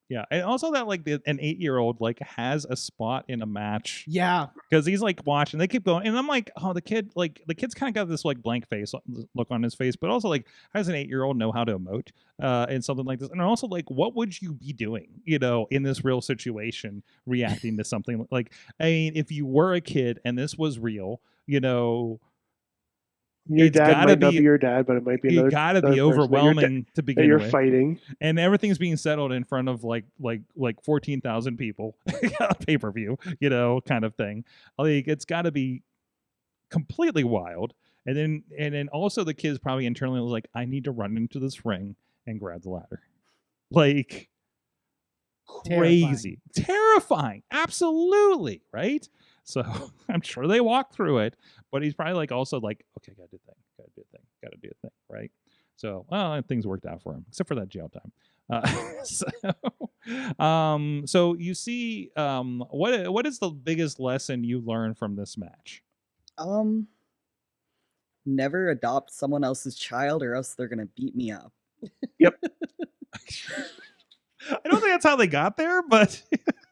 yeah, and also that like an 8-year-old like has a spot in a match. Yeah. Because he's like watching, they keep going, and I'm like, oh, the kid's kind of got this like blank face look on his face, but also like, how does an 8-year-old know how to emote in something like this? And also like, what would you be doing, in this real situation, reacting to something like? I mean, if you were a kid and this was real, Your it's dad gotta might not be- be your dad, but it might be another. it gotta be another person overwhelming to that begin you're with. fighting. And everything's being settled in front of like 14,000 people, pay-per-view, kind of thing. Like, it's got to be completely wild. And then also the kids probably internally was like, I need to run into this ring and grab the ladder. Like crazy. Terrifying. Absolutely. Right? So I'm sure they walked through it, but he's probably like also like, okay, gotta do a thing, right? So things worked out for him, except for that jail time. So you see, what is the biggest lesson you learned from this match? Never adopt someone else's child, or else they're gonna beat me up. Yep. I don't think that's how they got there, but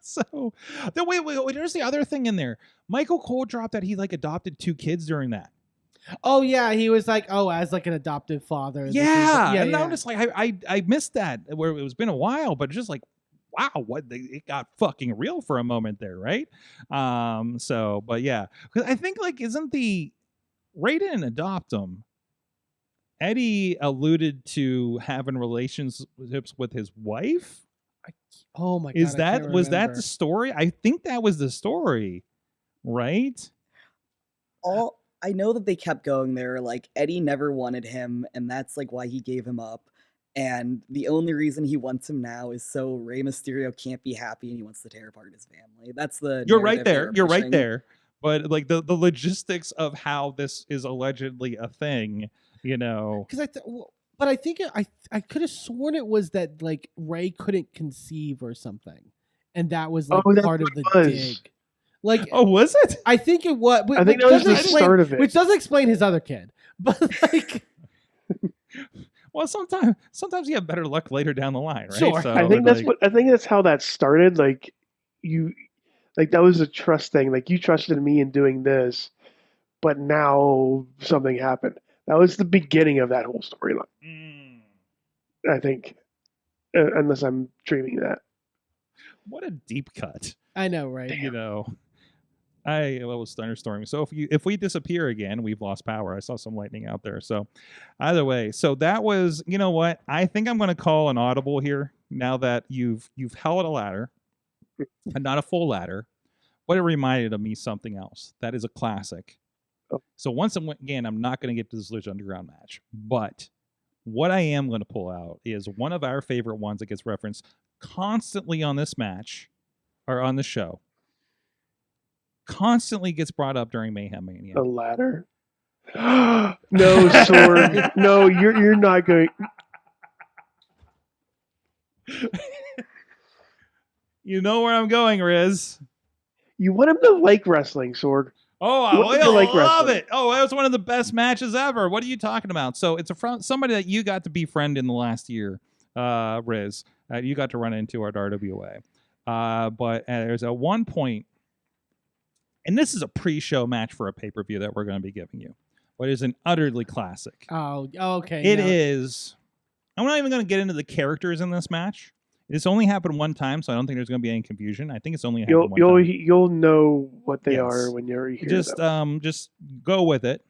so wait, there's the other thing in there. Michael Cole dropped that he like adopted 2 kids during that. Oh yeah, he was like, as like an adoptive father. And I'm just like, I missed that where it was been a while, but just like, wow, it got fucking real for a moment there, right? But yeah, because I think like, isn't Ray didn't adopt him. Eddie alluded to having relationships with his wife. Oh my God! Was that the story? I think that was the story, right? I know that they kept going there. Like Eddie never wanted him, and that's like why he gave him up. And the only reason he wants him now is so Rey Mysterio can't be happy, and he wants to tear apart his family. That's the You're right there. You're right there. But like the logistics of how this is allegedly a thing, you know. Because I think I could have sworn it was that like Ray couldn't conceive or something, and that was like part of the dig. Like, was it? I think it was. I think that was the start of it, which doesn't explain his other kid. But like, well, sometimes you have better luck later down the line, right? Sure. So, I think that's how that started. Like that was a trust thing. Like you trusted me in doing this, but now something happened. That was the beginning of that whole storyline. I think, unless I'm dreaming that. What a deep cut. I know, right? You know. I was thunderstorming. So if we disappear again, we've lost power. I saw some lightning out there. So either way, so that was, you know what? I think I'm going to call an audible here now that you've held a ladder, and not a full ladder. But it reminded of me something else. That is a classic. Oh. So once again, I'm not going to get to this Lucha Underground match, but what I am going to pull out is one of our favorite ones that gets referenced constantly on this match or on the show. Constantly gets brought up during Mayhem Mania. A ladder? No, Sorg. No, you're not going. You know where I'm going, Rizz. You want him to like wrestling, Sorg. Oh, I love it. Oh, that was one of the best matches ever. What are you talking about? So it's somebody that you got to befriend in the last year, Rizz. You got to run into at RWA. But there's a one point. And this is a pre-show match for a pay-per-view that we're going to be giving you. But it's an utterly classic. Oh, okay. It is. I'm not even going to get into the characters in this match. It's only happened one time, so I don't think there's going to be any confusion. I think it's only happened one time. You'll know what they are when you're here. Just go with it.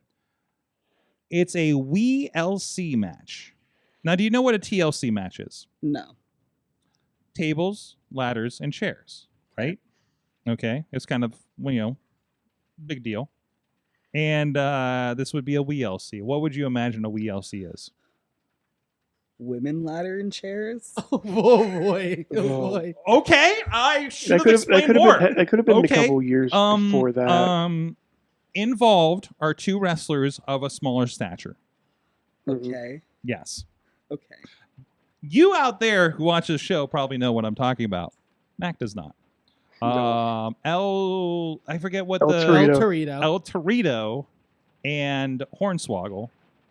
It's a WeLC match. Now, do you know what a TLC match is? No. Tables, ladders, and chairs, right? Okay. It's kind of, big deal. And this would be a WeLC. What would you imagine a WeLC is? Women, ladder, and chairs? Oh boy. Oh boy. Okay. I should have explained more. That could have been a couple years before that. Involved are 2 wrestlers of a smaller stature. Okay. Yes. Okay. You out there who watch this show probably know what I'm talking about. Mac does not. I forget what El Torito. El Torito and Hornswoggle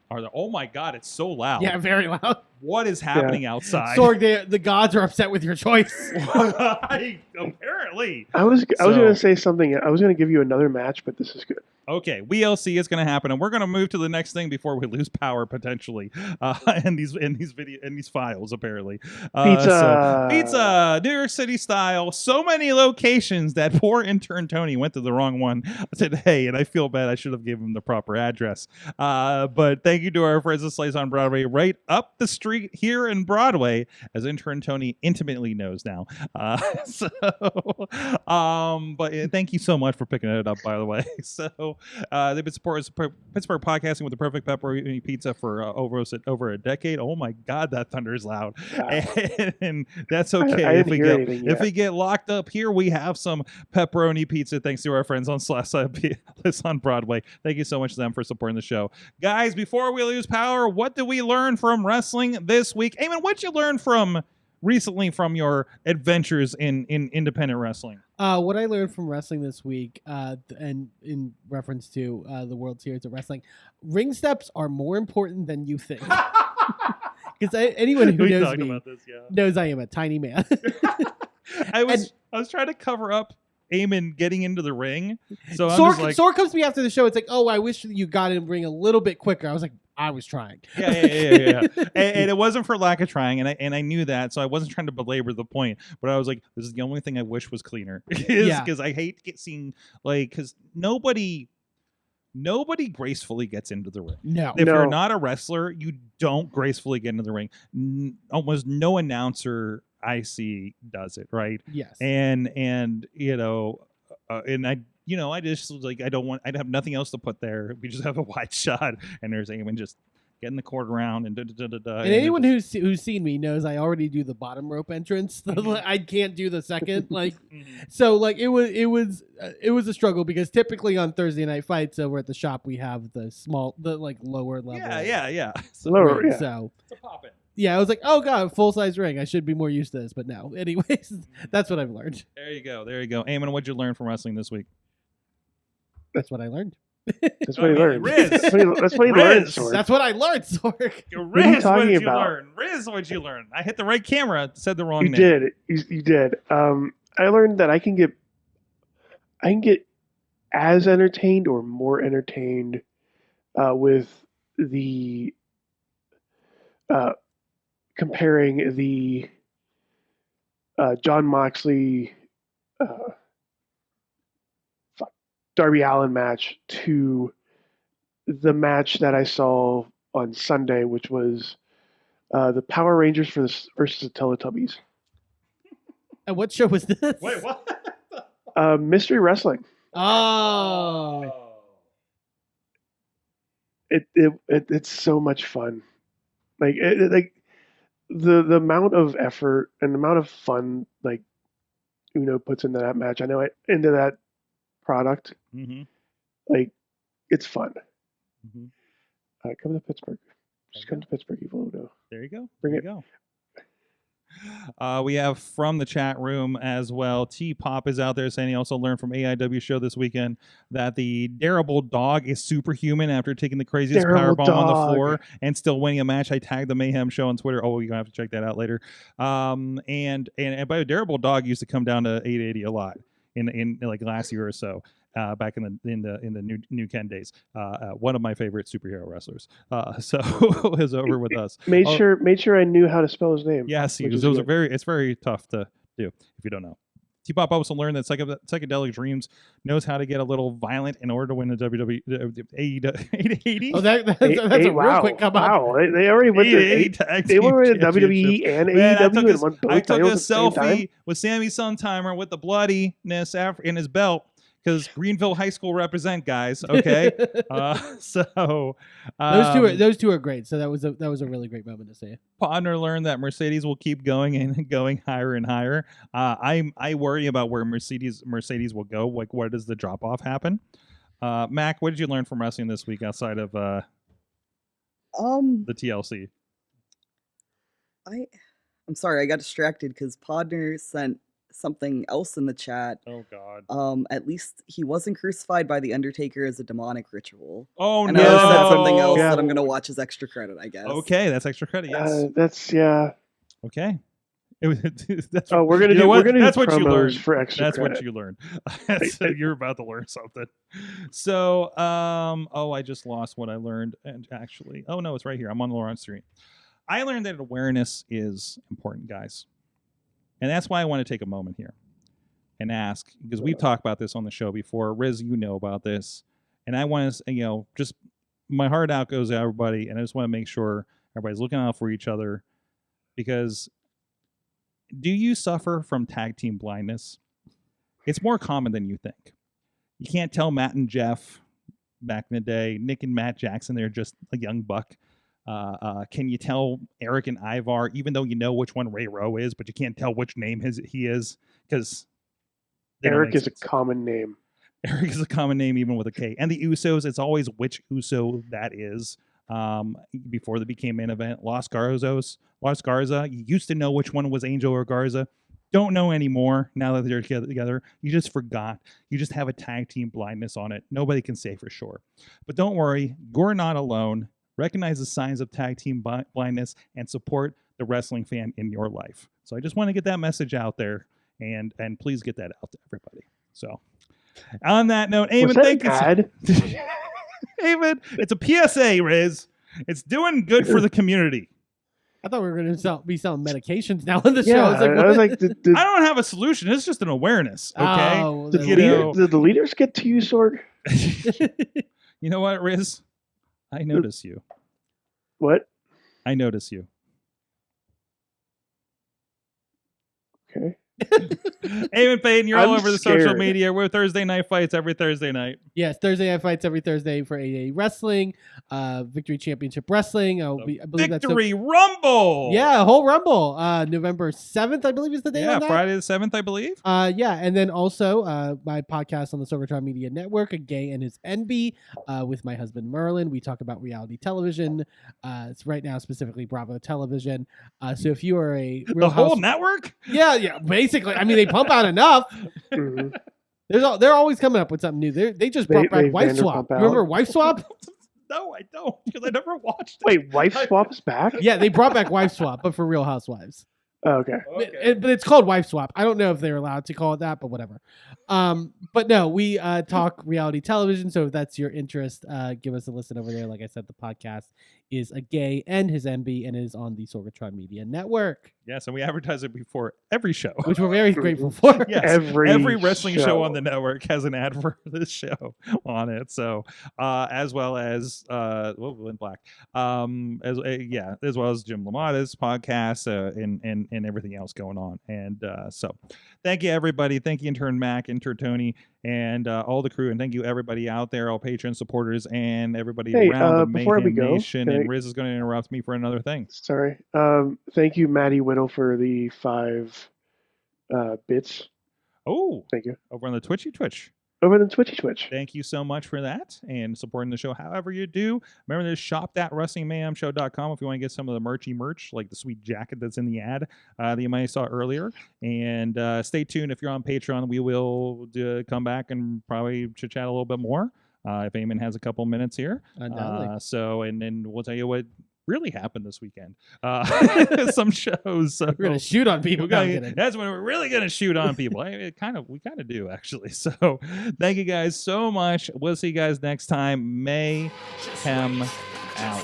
are the. Oh my God! It's so loud. Yeah, very loud. What is happening outside? Sorg, the gods are upset with your choice. Apparently. I was going to say something. I was going to give you another match, but this is good. Okay, WeLC is going to happen, and we're going to move to the next thing before we lose power potentially in these files. Apparently, pizza, New York City style. So many locations that poor intern Tony went to the wrong one today, and I feel bad. I should have given him the proper address. But thank you to our friends at Slice on Broadway, right up the street here in Broadway, as intern Tony intimately knows now. But thank you so much for picking it up, by the way. So they've been supporting Pittsburgh podcasting with the perfect pepperoni pizza for over a decade. Oh my God, that thunder is loud. And that's okay. I didn't hear anything if yet. we get locked up here, we have some pepperoni pizza thanks to our friends on List on Broadway. Thank you so much to them for supporting the show. Guys, before we lose power, what did we learn from wrestling this week? Eamon, what'd you learn recently from your adventures in independent wrestling? What I learned from wrestling this week, and in reference to the World Series of Wrestling, ring steps are more important than you think. Because anyone who We knows talked me about this, yeah. knows I am a tiny man. I was trying to cover up Eamon getting into the ring. So I'm Sorg, just like, Sorg comes to me after the show. It's like, oh, I wish you got in the ring a little bit quicker. I was like, I was trying. yeah. And it wasn't for lack of trying, and I knew that, so I wasn't trying to belabor the point. But I was like, this is the only thing I wish was cleaner, because I hate seeing because nobody gracefully gets into the ring. No. If you're not a wrestler, you don't gracefully get into the ring. Almost no announcer I see does it, right? Yes. And and I just was like, I'd have nothing else to put there. We just have a wide shot, and there's Eamon just getting the cord around and And anyone who's seen me knows I already do the bottom rope entrance. I can't do the second. So it was a struggle, because typically on Thursday night fights over at the shop we have the lower level. Yeah. So, Lower, yeah. So it's a pop-in. yeah, I was like, oh God, full size ring. I should be more used to this, but no. Anyways, that's what I've learned. There you go. Eamon, what'd you learn from wrestling this week? That's what I learned. That's what he learned. Rizz. That's what he learned, Rizz. Sorg. That's what I learned, Sorg. What are you Riz, talking what did you about? learn? Riz, what'd you learn? I hit the right camera, said the wrong You name. did. You did. I learned that I can get as entertained or more entertained with the comparing the John Moxley Darby Allin match to the match that I saw on Sunday, which was the Power Rangers versus the Teletubbies. And what show was this? Wait, what? Mystery Wrestling. Oh. It's so much fun. Like the amount of effort and the amount of fun like Uno puts into that match. I know into that product. Mm-hmm. Like it's fun. Mm-hmm. Come to Pittsburgh. Just come to Pittsburgh, Evil Uno. There you go. Bring there it. You go. We have from the chat room as well. T Pop is out there saying he also learned from AEW show this weekend that the Dareable Dog is superhuman after taking the craziest powerbomb on the floor and still winning a match. I tagged the Mayhem show on Twitter. Oh, you're gonna have to check that out later. And by the Dareable Dog used to come down to 880 a lot in like last year or so. Back in the new Ken days, one of my favorite superhero wrestlers. So is over with us. Made sure I knew how to spell his name. Yes, which because is it's very tough to do if you don't know. T-Pop also learned that Psychedelic Dreams knows how to get a little violent in order to win the WWE 880. Oh, that's a real quick come up. Wow, they already went to they were in WWE and AEW and won both I took a titles at the same time. selfie with Sammy Suntimer with the bloodiness in his belt. Because Greenville High School represent, guys. Okay, so those two are great. So that was a really great moment to see. Podner learned that Mercedes will keep going and going higher and higher. I worry about where Mercedes will go. Like, where does the drop off happen? Mac, what did you learn from wrestling this week outside of the TLC? I'm sorry, I got distracted because Podner sent something else in the chat. Oh God. At least he wasn't crucified by the Undertaker as a demonic ritual. Oh and no. I said something else that I'm gonna watch as extra credit, I guess. Okay, that's extra credit. Yes. That's Okay. That's we're gonna do that's what you learned for extra That's credit. what you learned. So you're about to learn something. So I just lost what I learned. And actually, oh no, it's right here. I'm on the wrong screen. I learned that awareness is important, guys. And that's why I want to take a moment here and ask, because we've talked about this on the show before. Riz, you know about this. And I want to, just my heart out goes to everybody. And I just want to make sure everybody's looking out for each other. Because do you suffer from tag team blindness? It's more common than you think. You can't tell Matt and Jeff back in the day, Nick and Matt Jackson, they're just a young buck. Can you tell Eric and Ivar, even though you know which one Ray Rowe is, but you can't tell which name he is because Eric is a common name. Eric is a common name even with a K. And the Usos, it's always which Uso that is. Before they became main event, Los Garza, you used to know which one was Angel or Garza. Don't know anymore now that they're together. You just forgot. You just have a tag team blindness on it. Nobody can say for sure. But don't worry, you're not alone. Recognize the signs of tag team blindness and support the wrestling fan in your life. So I just want to get that message out there, and please get that out to everybody. So on that note, Eamon, thank you. Eamon, it's a PSA, Riz. It's doing good for the community. I thought we were going to be selling medications now on the show. I was like, I don't have a solution. It's just an awareness. Okay. Oh, did the leaders get to you, Sorg? You know what, Riz? I notice you. What? I notice you. Okay. Eamon Paton, you're all over the social scared. media. We're Thursday Night Fights every Thursday night. Yes, Thursday Night Fights every Thursday for AEW Wrestling, Victory Championship Wrestling. I believe Victory Rumble. Yeah, a whole Rumble. November 7th, I believe, is the day. Yeah, on that. Friday the 7th, I believe. Yeah, and then also my podcast on the Sorgatron Media Network, A Gay and His NB, with my husband Merlin. We talk about reality television. It's right now specifically Bravo Television. So if you are a Real whole network? Yeah, basically. I mean, they pump out enough. Mm-hmm. They're always coming up with something new. They just brought back Wife Swap. out. Remember Wife Swap? No, I don't, because I never watched it. Wait, Wife Swap is back? Yeah, they brought back Wife Swap, but for Real Housewives. Oh, okay. But it's called Wife Swap. I don't know if they're allowed to call it that, but whatever. But no, we talk reality television. So if that's your interest, give us a listen over there. Like I said, the podcast is A Gay and His MB and is on the Sorgatron Media Network. Yes, and we advertise it before every show. Which we're very grateful for. Yes, every wrestling show on the network has an ad for this show on it. So, as well as went black, as well as Jim LaMotta's podcast and everything else going on. And so, thank you everybody. Thank you intern Mac, intern Tony, and all the crew, and thank you everybody out there, all Patreon supporters, and everybody around the Mayhem Nation. And Riz is going to interrupt me for another thing. Sorry. Thank you, Maddie Whittle, for the 5 bits. Oh, thank you. Over on the Twitch. Over the Twitch. Thank you so much for that and supporting the show however you do. Remember to shop.wrestlingmayhemshow.com if you want to get some of the merch, like the sweet jacket that's in the ad that you might have saw earlier. And stay tuned. If you're on Patreon, we will come back and probably chit-chat a little bit more if Eamon has a couple minutes here. And then we'll tell you what really happened this weekend. Some shows. So we're gonna shoot on people. That's when we're really gonna shoot on people. We kind of do actually. So thank you guys so much. We'll see you guys next time. Mayhem out.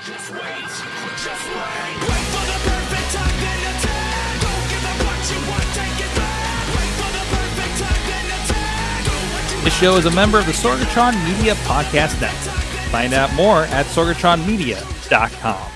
Just wait. Wait for the perfect time, then attack. Don't give up what you want, take it back. Wait for the perfect time, then attack. Do what you This show is a member of the Sorgatron Media Podcast Network. Find out more at sorgatronmedia.com.